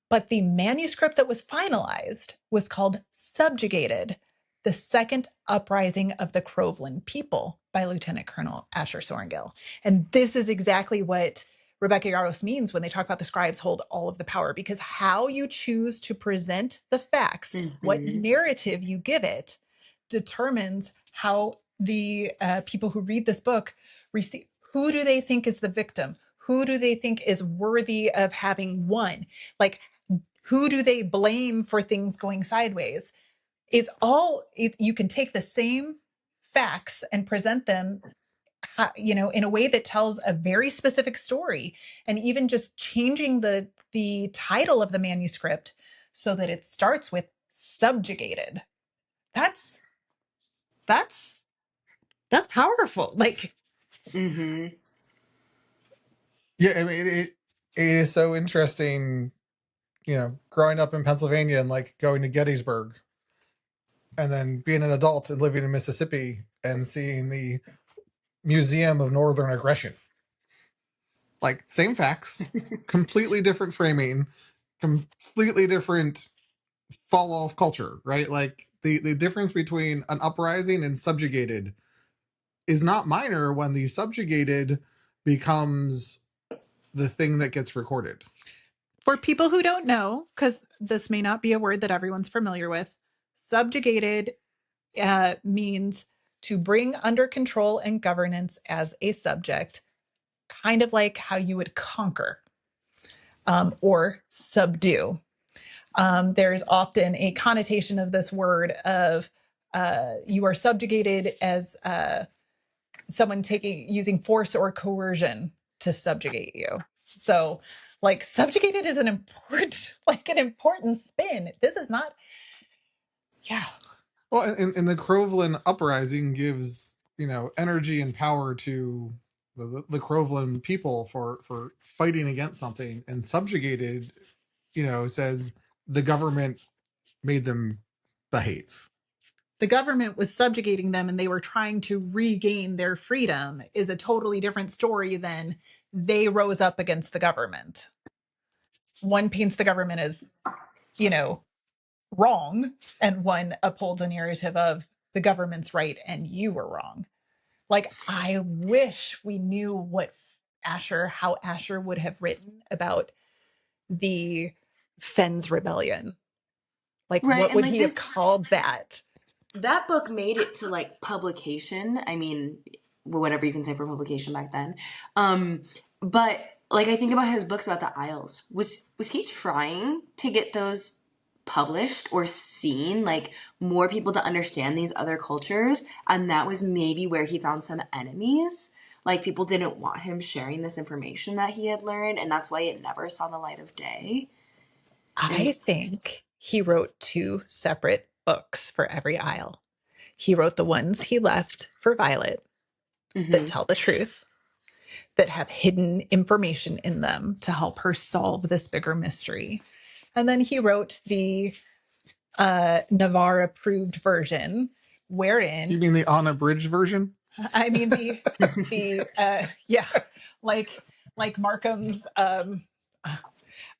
But the manuscript that was finalized was called Subjugated, the Second Uprising of the Crowland People by Lieutenant Colonel Asher Sorrengail. And this is exactly what Rebecca Yarros means when they talk about the scribes hold all of the power, because how you choose to present the facts, what narrative you give it, determines how the people who read this book receive. Who do they think is the victim? Who do they think is worthy of having won? Like, who do they blame for things going sideways? You can take the same facts and present them, in a way that tells a very specific story, and even just changing the title of the manuscript so that it starts with subjugated. That's powerful. Like, Mm-hmm. Yeah, I mean it is so interesting, growing up in Pennsylvania and like going to Gettysburg, and then being an adult and living in Mississippi and seeing the Museum of Northern Aggression. Like, same facts, completely different framing, completely different fall off culture, right? Like the difference between an uprising and subjugated is not minor when the subjugated becomes the thing that gets recorded. for people who don't know, because this may not be a word that everyone's familiar with, subjugated means to bring under control and governance as a subject, kind of like how you would conquer or subdue. There's often a connotation of this word of you are subjugated as someone using force or coercion to subjugate you. So, like, subjugated is an important spin. This is not, yeah. Well, and the Crowland uprising gives energy and power to the Crowland people for fighting against something, and subjugated, says the government made them behave. The government was subjugating them and they were trying to regain their freedom is a totally different story than they rose up against the government. One paints the government as, wrong, and one upholds a narrative of the government's right and you were wrong. Like, I wish we knew how Asher would have written about the Fens Rebellion. Like, Right, what and would like he have this, called that? that book made it to like publication. I mean, whatever you can say for publication back then. But like I think about his books about the Isles. Was he trying to get those published or seen, like more people to understand these other cultures, and that was maybe where he found some enemies. Like people didn't want him sharing this information that he had learned, and that's why it never saw the light of day. And I think he wrote 2 separate books for every isle. He wrote the ones he left for Violet that mhm. tell the truth, that have hidden information in them to help her solve this bigger mystery. And then he wrote the Navarre approved version, You wherein, mean the unabridged version? I mean, yeah, like, Markham's,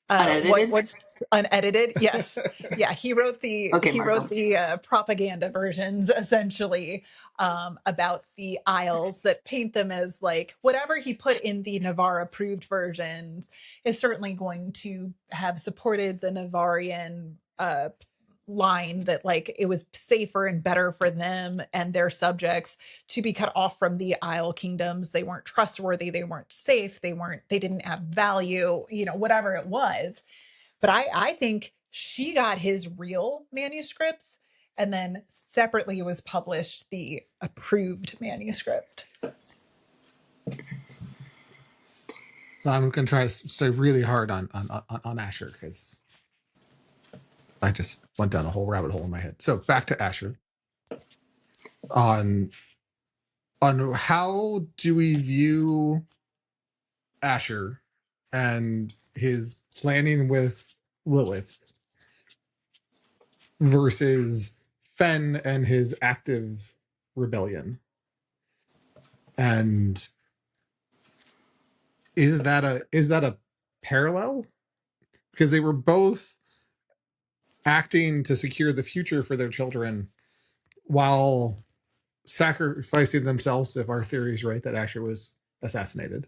Unedited. what's unedited? Yes. Yeah, Okay, he wrote Markham. the propaganda versions, essentially, about the Isles, that paint them as like whatever he put in the Navarre approved versions is certainly going to have supported the Navarrian line, that like it was safer and better for them and their subjects to be cut off from the Isle kingdoms. They weren't trustworthy, they weren't safe, they didn't have value, whatever it was. But I think she got his real manuscripts, and then separately was published the approved manuscript. So I'm going to try to stay really hard on Asher, because I just went down a whole rabbit hole in my head. So back to Asher. On how do we view Asher and his planning with Lilith versus Fen and his active rebellion? And is that a parallel? Because they were both acting to secure the future for their children while sacrificing themselves, if our theory is right, that Asher was assassinated.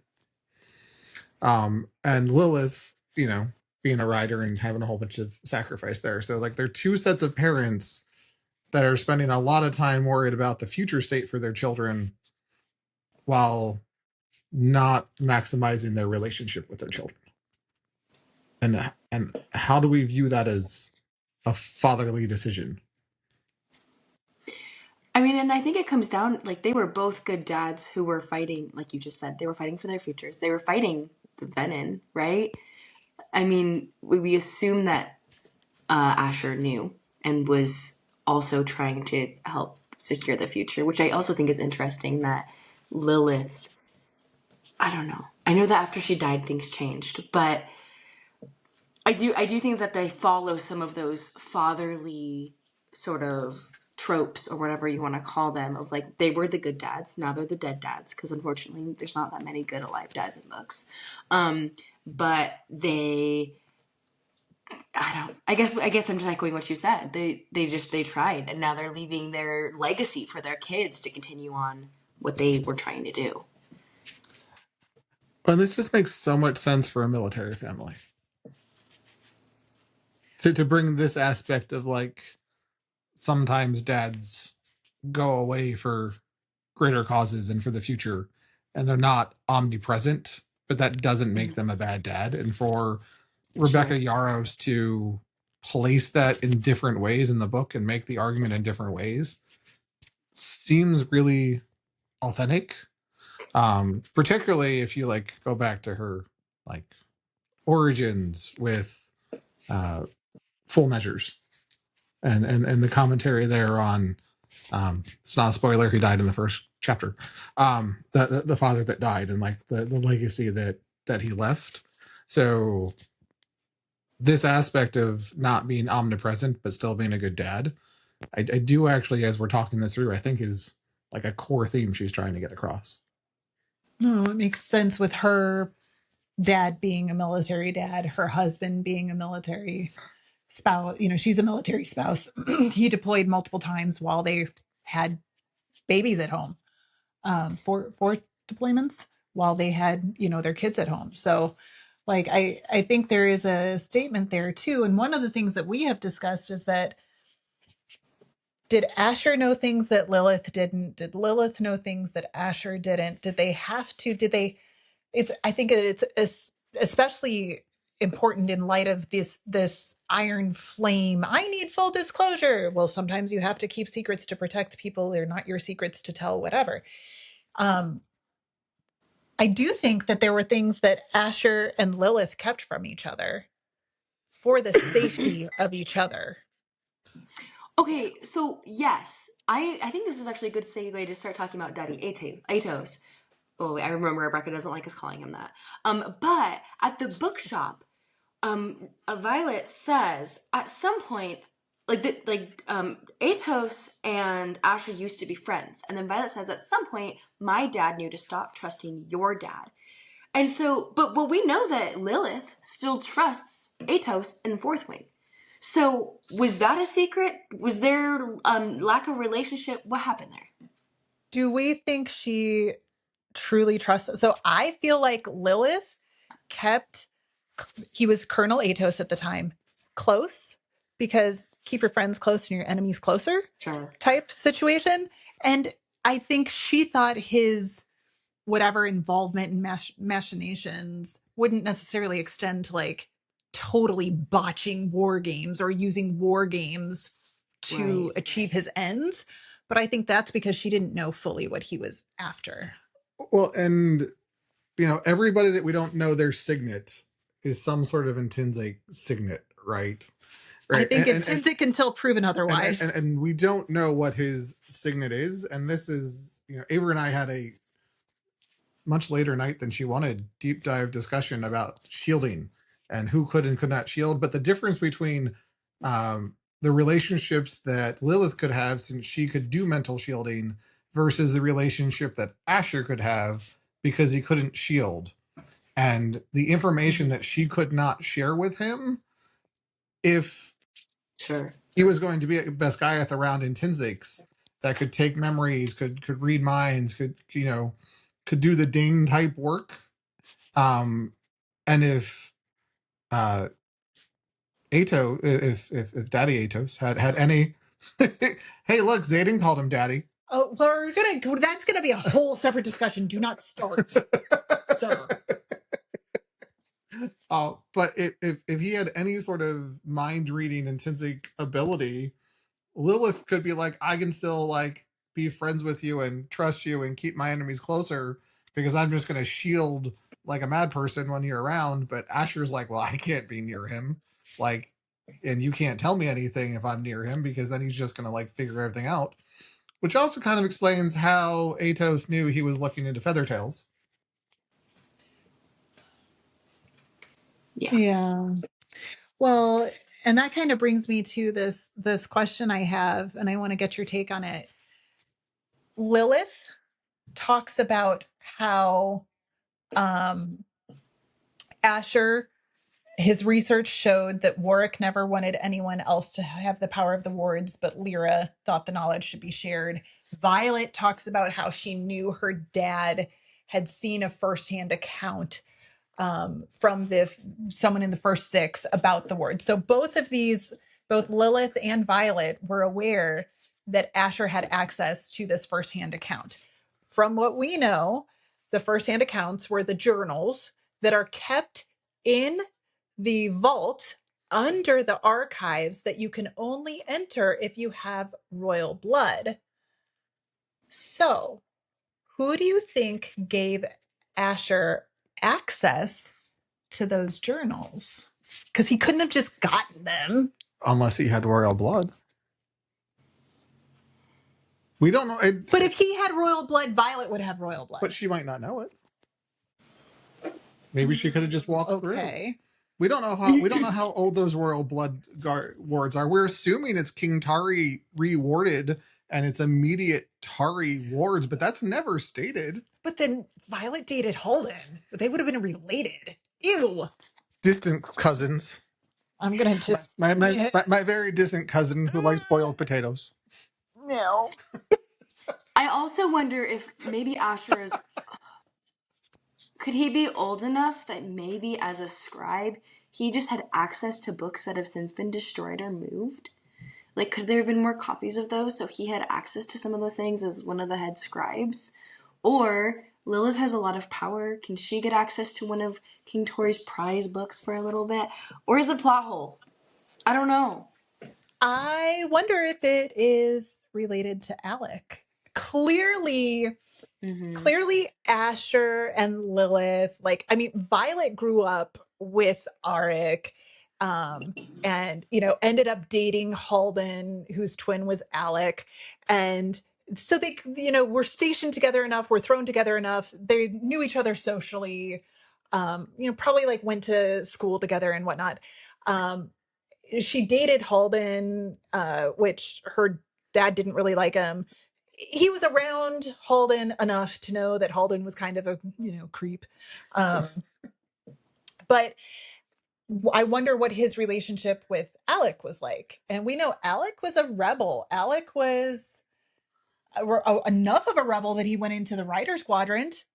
And Lilith, being a rider and having a whole bunch of sacrifice there. So like they're 2 sets of parents that are spending a lot of time worried about the future state for their children while not maximizing their relationship with their children. And how do we view that as a fatherly decision? I mean, and I think it comes down, like, they were both good dads who were fighting, like you just said, they were fighting for their futures. They were fighting the venom, right? I mean, we assume that Asher knew and was also trying to help secure the future, which I also think is interesting that Lilith, I don't know. I know that after she died, things changed, but I do think that they follow some of those fatherly sort of tropes or whatever you want to call them, of like they were the good dads, now they're the dead dads, because unfortunately there's not that many good alive dads in books. But I guess I'm just echoing what you said. They tried, and now they're leaving their legacy for their kids to continue on what they were trying to do. And this just makes so much sense for a military family. To bring this aspect of like sometimes dads go away for greater causes and for the future, and they're not omnipresent, but that doesn't make them a bad dad. And for Rebecca Sure. Yaros to place that in different ways in the book and make the argument in different ways seems really authentic. Particularly if you like go back to her like origins with full measures and the commentary there on it's not a spoiler, he died in the first chapter, the father that died, and like the legacy that he left. So this aspect of not being omnipresent but still being a good dad, I do actually, as we're talking this through, I think is like a core theme she's trying to get across. No, it makes sense with her dad being a military dad, her husband being a military spouse. She's a military spouse. He deployed multiple times while they had babies at home, four deployments while they had, their kids at home. So like, I think there is a statement there too. And one of the things that we have discussed is that, did Asher know things that Lilith didn't? Did Lilith know things that Asher didn't? Did they have to? Did they? I think it's especially important in light of this iron flame. I need full disclosure. Well, sometimes you have to keep secrets to protect people. They're not your secrets to tell, whatever. I do think that there were things that Asher and Lilith kept from each other for the safety of each other. Okay, so yes, I think this is actually a good segue to start talking about Daddy Atos. Oh, I remember Rebecca doesn't like us calling him that. But at the bookshop, Violet says at some point, Atos and Asher used to be friends, and then Violet says at some point, my dad knew to stop trusting your dad. And so, but we know that Lilith still trusts Atos in the Fourth Wing. So, was that a secret? Was there lack of relationship? What happened there? Do we think she truly trusts? So I feel like Lilith kept, he was Colonel Atos at the time, close, because keep your friends close and your enemies closer Sure. type situation. And I think she thought his whatever involvement in machinations wouldn't necessarily extend to like totally botching war games or using war games to achieve his ends. But I think that's because she didn't know fully what he was after. Well, and everybody that we don't know their signet is some sort of intrinsic signet, right? I think intrinsic until proven otherwise. And we don't know what his signet is. And this is, Avery and I had a much later night than she wanted deep dive discussion about shielding and who could and could not shield. But the difference between the relationships that Lilith could have, since she could do mental shielding, versus the relationship that Asher could have because he couldn't shield, and the information that she could not share with him if he was going to be a best guy at the round intrinsics that could take memories, could read minds, could do the ding type work. And if Ato, if Daddy Atos had any, hey, look, Zayden called him Daddy. Oh, well, that's gonna be a whole separate discussion. Do not start, sir. But if he had any sort of mind reading intrinsic ability, Lilith could be like, I can still like be friends with you and trust you and keep my enemies closer because I'm just going to shield like a mad person when you're around. But Asher's like, well, I can't be near him. Like, and you can't tell me anything if I'm near him because then he's just going to like figure everything out. Which also kind of explains how Atos knew he was looking into Feathertails. Yeah. Well, and that kind of brings me to this question I have, and I want to get your take on it. Lilith talks about how Asher, his research showed that Warwick never wanted anyone else to have the power of the wards, but Lyra thought the knowledge should be shared. Violet talks about how she knew her dad had seen a firsthand account from someone in the first six about the word. So both Lilith and Violet were aware that Asher had access to this firsthand account. From what we know, the firsthand accounts were the journals that are kept in the vault under the archives that you can only enter if you have royal blood. So, who do you think gave Asher access to those journals? Because he couldn't have just gotten them. Unless he had royal blood. We don't know. But if he had royal blood, Violet would have royal blood. But she might not know it. Maybe she could have just walked through. We don't know how old those royal blood wards are. We're assuming it's King Tauri rewarded and it's immediate Tauri wards, but that's never stated. But then Violet dated Holden. They would have been related. Ew. Distant cousins. I'm gonna just my very distant cousin who likes boiled potatoes. No. I also wonder if maybe Asher could he be old enough that maybe as a scribe he just had access to books that have since been destroyed or moved? Like, could there have been more copies of those so he had access to some of those things as one of the head scribes? Or Lilith has a lot of power. Can she get access to one of King Tauri's prize books for a little bit? Or is it a plot hole? I don't know. I wonder if it is related to Alec. Clearly, Asher and Lilith, like, I mean, Violet grew up with Arik, and, you know, ended up dating Halden, whose twin was Alec. And so they, you know, were stationed together enough, were thrown together enough. They knew each other socially, you know, probably like went to school together and whatnot. She dated Halden, which her dad didn't really like him. He was around Halden enough to know that Halden was kind of a, you know, creep. But I wonder what his relationship with Alec was like. And we know Alec was a rebel. Alec was enough of a rebel that he went into the Riders Quadrant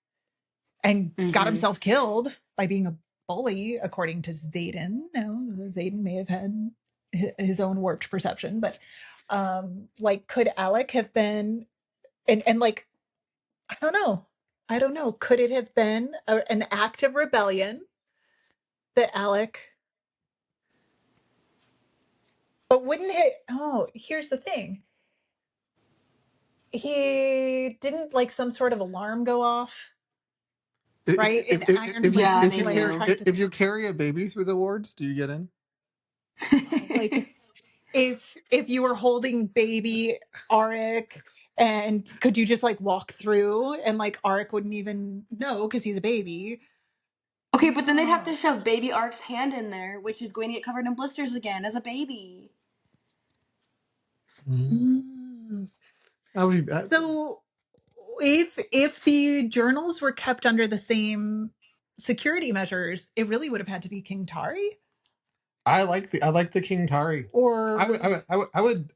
and got himself killed by being a bully, according to Xaden. No, Xaden may have had his own warped perception, but like, could Alec have been, and like, I don't know. Could it have been an act of rebellion that Alec, but wouldn't it, oh, here's the thing. He didn't, like, some sort of alarm go off, right? In Iron Flame, If you carry a baby through the wards, do you get in? Like, if you were holding baby Arik, and could you just like walk through and like Arik wouldn't even know because he's a baby? Okay, but then they'd have to shove baby Arik's hand in there, which is going to get covered in blisters again as a baby. So if the journals were kept under the same security measures, it really would have had to be King Tauri. I like the King Tauri. Or I would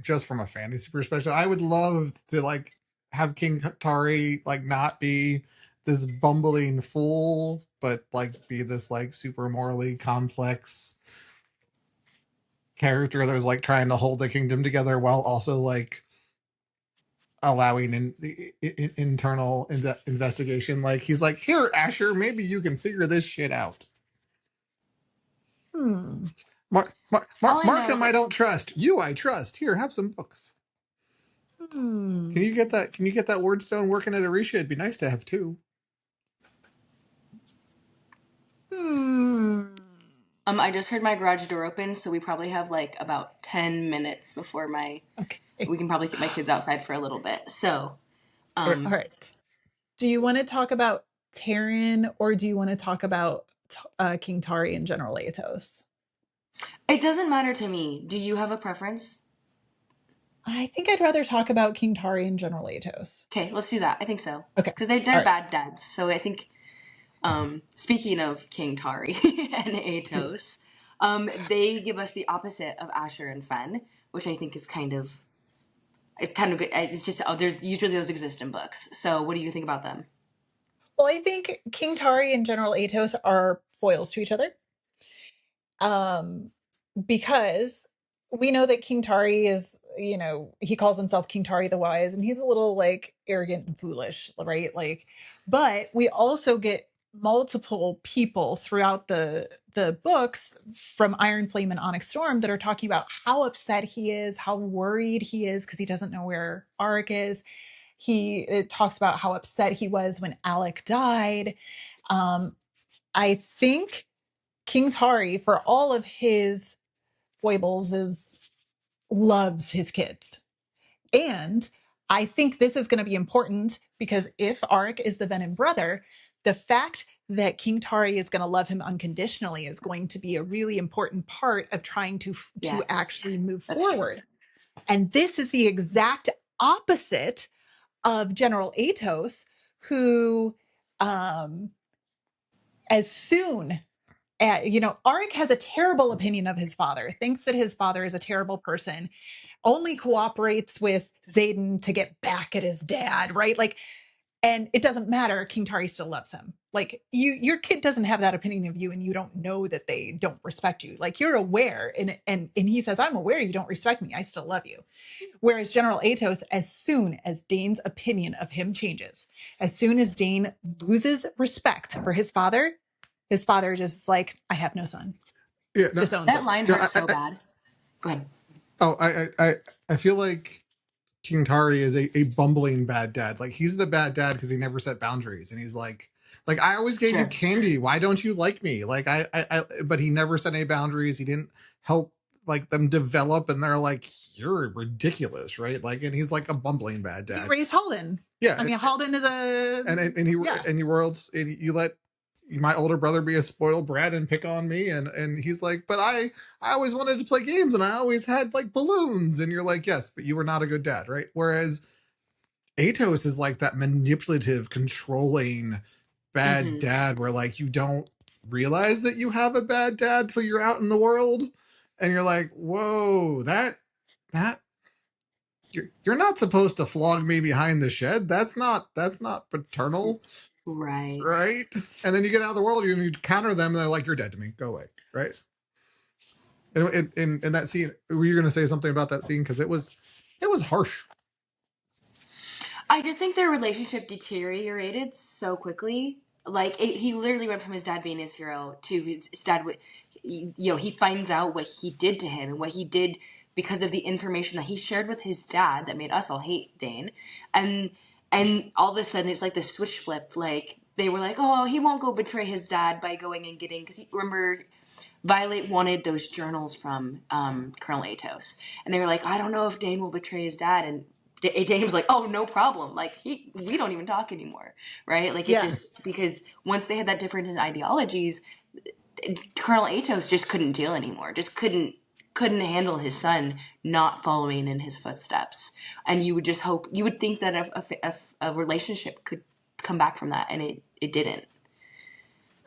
just from a fantasy perspective, I would love to like have King Tauri like not be this bumbling fool, but like be this like super morally complex character that was like trying to hold the kingdom together while also like allowing internal investigation. Like he's like, here, Asher, maybe you can figure this shit out. Markham, I don't trust. You, I trust. Here, have some books. Can you get that? Can you get that wordstone working at Arisha? It'd be nice to have two. I just heard my garage door open, so we probably have like about 10 minutes before we can probably keep my kids outside for a little bit. So, all right. Do you want to talk about Terran, or do you want to talk about King Tauri and General Atos? It doesn't matter to me. Do you have a preference? I think I'd rather talk about King Tauri and General Atos. Okay, let's do that. I think so. Okay. Because they're bad dads. So I think, speaking of King Tauri and Atos, they give us the opposite of Asher and Fen, which I think is kind of good. It's just, there's usually those exist in books. So what do you think about them? Well, I think King Tauri and General Atos are foils to each other. Because we know that King Tauri is, you know, he calls himself King Tauri the Wise, and he's a little like arrogant and foolish, right? Like, but we also get multiple people throughout the books from Iron Flame and Onyx Storm that are talking about how upset he is, how worried he is because he doesn't know where Arik is. It talks about how upset he was when Alec died. I think King Tauri, for all of his foibles, loves his kids. And I think this is going to be important because if Arik is the venom brother, the fact that King Tauri is going to love him unconditionally is going to be a really important part of trying to actually move forward. True. And this is the exact opposite of General Atos, who, as soon you know, Arik has a terrible opinion of his father, thinks that his father is a terrible person, only cooperates with Xaden to get back at his dad, right? Like, and it doesn't matter. King Tauri still loves him. Like your kid doesn't have that opinion of you and you don't know that they don't respect you. Like you're aware and he says, I'm aware you don't respect me. I still love you. Whereas General Atos, as soon as Dane's opinion of him changes, as soon as Dane loses respect for his father just like, I have no son. Yeah, no, Disowns That him. line no, hurts so bad. Go ahead. oh, I feel like King Tauri is a bumbling bad dad. Like he's the bad dad because he never set boundaries, and he's like I always gave you Sure. candy. Why don't you like me? Like but he never set any boundaries. He didn't help like them develop, and they're like, you're ridiculous, right? Like, and he's like a bumbling bad He dad. raised Halden. Yeah, I mean, Halden is a and he yeah. and you let my older brother be a spoiled brat and pick on me, and he's like, but I always wanted to play games and I always had like balloons, and you're like, yes, but you were not a good dad, right? Whereas Atos is like that manipulative, controlling bad dad where like you don't realize that you have a bad dad till you're out in the world and you're like, whoa, that you're not supposed to flog me behind the shed. That's not paternal, Right. right? And then you get out of the world, you counter them, and they're like, you're dead to me. Go away, right? In that scene, were you going to say something about that scene? Because it was harsh. I just think their relationship deteriorated so quickly. Like he literally went from his dad being his hero to his dad. He finds out what he did to him and what he did because of the information that he shared with his dad that made us all hate Dane, and all of a sudden it's like the switch flipped. Like they were like, oh, he won't go betray his dad by going and getting, because remember Violet wanted those journals from Colonel Atos, and they were like, I don't know if Dane will betray his dad, and Dane was like, oh, no problem. Like we don't even talk anymore, right? Like it just, because once they had that difference in ideologies, Colonel Atos just couldn't deal anymore. Just couldn't handle his son not following in his footsteps. And you would just hope, you would think that a relationship could come back from that, and it didn't.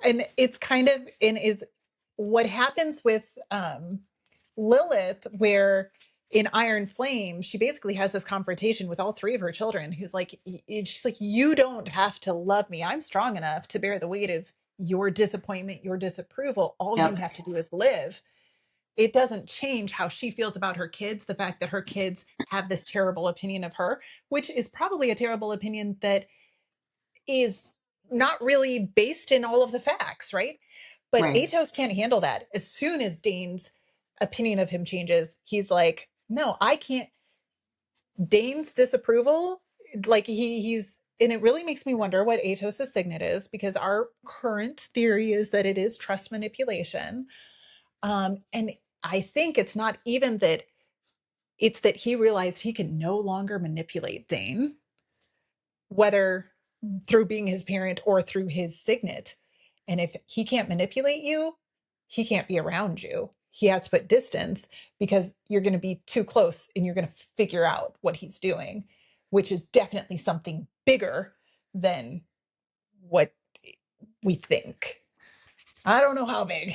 And it's kind of is what happens with Lilith, where in Iron Flame, she basically has this confrontation with all three of her children, who's like, she's like, you don't have to love me. I'm strong enough to bear the weight of your disappointment, your disapproval. All you have to do is live. It doesn't change how she feels about her kids, the fact that her kids have this terrible opinion of her, which is probably a terrible opinion that is not really based in all of the facts, right? But Right. Atos can't handle that. As soon as Dane's opinion of him changes, he's like, no, I can't. Dane's disapproval, like he's, and it really makes me wonder what Atos' signet is, because our current theory is that it is trust manipulation. And I think it's not even that, it's that he realized he can no longer manipulate Dane, whether through being his parent or through his signet. And if he can't manipulate you, he can't be around you. He has to put distance, because you're going to be too close and you're going to figure out what he's doing, which is definitely something bigger than what we think. I don't know how big,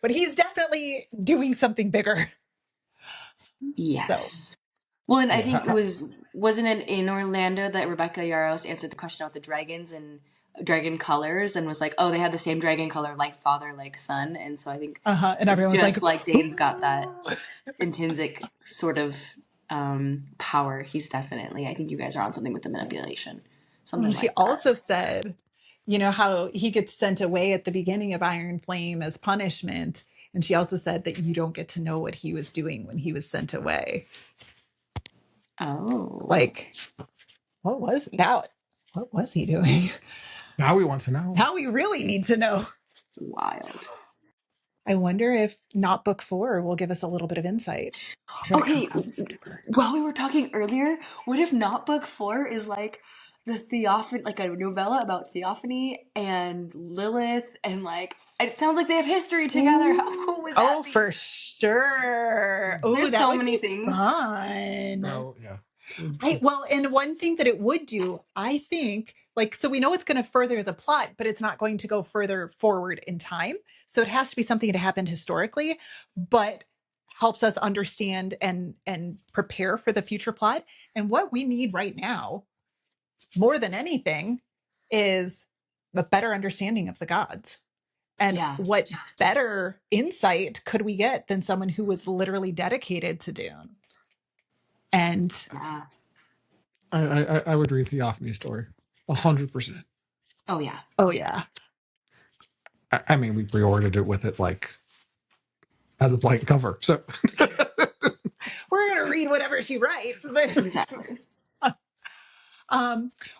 but he's definitely doing something bigger. Yes. So. Well, and I think wasn't it in Orlando that Rebecca Yaros answered the question about the dragons and dragon colors, and was like, oh, they have the same dragon color, like father, like son. And so I think And everyone's just like Dane's got that intrinsic sort of power. He's definitely, I think you guys are on something with the manipulation. Something she like that. also said, you know, how he gets sent away at the beginning of Iron Flame as punishment. And she also said that you don't get to know what he was doing when he was sent away. Oh. Like, what was he doing? Now we want to know. Now we really need to know. Wild. I wonder if not book 4 will give us a little bit of insight. Okay, while we were talking earlier, what if not book 4 is like the Theophany, like a novella about Theophany and Lilith, and like it sounds like they have history together. How cool would that be? Oh, for sure. Oh, There's that so would many be things. fun. Oh yeah. Well, and one thing that it would do, I think, like, so we know it's going to further the plot, but it's not going to go further forward in time. So it has to be something that happened historically, but helps us understand and prepare for the future plot. And what we need right now, more than anything, is a better understanding of the gods. And Yeah. what better insight could we get than someone who was literally dedicated to Dune? And Yeah. I would read the Theophany story 100%. Oh yeah. oh yeah. I mean, we pre-ordered it with it like as a blank cover, so We're gonna read whatever she writes. But Exactly.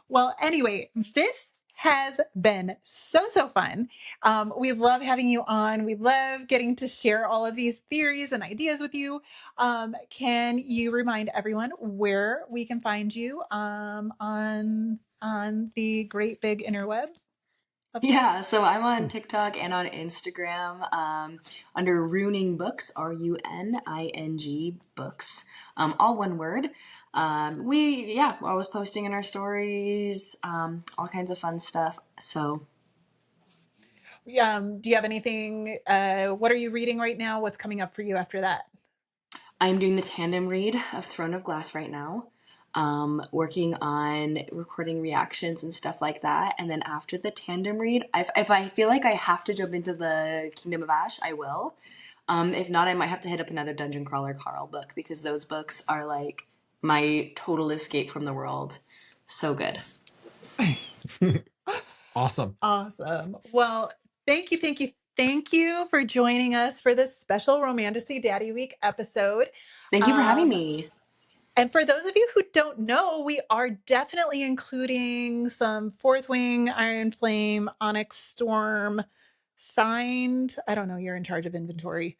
well, anyway, this has been so fun. We love having you on. We love getting to share all of these theories and ideas with you. Can you remind everyone where we can find you on the great big interweb? Yeah, so I'm on TikTok and on Instagram under RuningBooks, RUNING books, all one word. We're always posting in our stories, all kinds of fun stuff. So, Do you have anything? What are you reading right now? What's coming up for you after that? I'm doing the tandem read of Throne of Glass right now. Working on recording reactions and stuff like that. And then after the tandem read, if I feel like I have to jump into the Kingdom of Ash, I will. If not, I might have to hit up another Dungeon Crawler Carl book because those books are like my total escape from the world. So good. awesome. Awesome. Well, thank you for joining us for this special Romantasy Daddy Week episode. Thank you for having me. And for those of you who don't know, we are definitely including some Fourth Wing, Iron Flame, Onyx Storm signed. I don't know, you're in charge of inventory.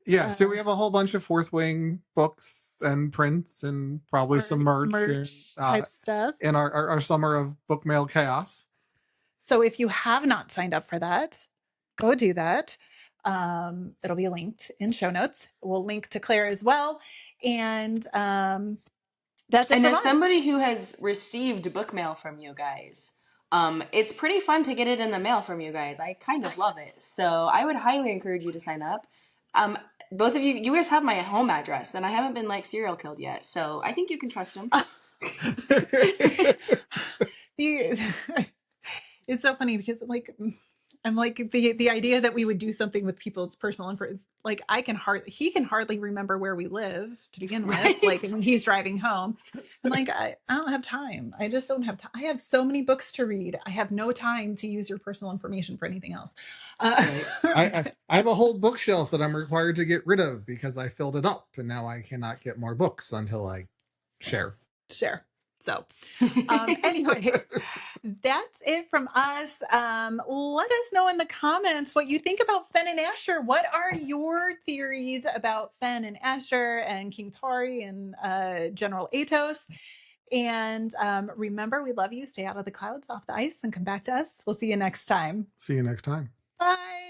Yeah, so we have a whole bunch of Fourth Wing books and prints and probably some merch type stuff in our summer of book mail chaos. So if you have not signed up for that, go do that. It'll be linked in show notes. We'll link to Claire as well. And that's it and from as us. somebody who has received book mail from you guys, it's pretty fun to get it in the mail from you guys. I kind of love it. So I would highly encourage you to sign up. Both of you guys have my home address, and I haven't been like serial killed yet. So I think you can trust them. It's so funny because I'm like the idea that we would do something with people's personal info. Like he can hardly remember where we live to begin with. Right? Like when he's driving home, I'm like, I don't have time. I just don't have time. I have so many books to read. I have no time to use your personal information for anything else. Right. I have a whole bookshelf that I'm required to get rid of because I filled it up, and now I cannot get more books until I share. So anyway, that's it from us. Let us know in the comments what you think about Fen and Asher. What are your theories about Fen and Asher and King Tauri and General Atos? And remember, we love you. Stay out of the clouds, off the ice, and come back to us. We'll see you next time. See you next time. Bye.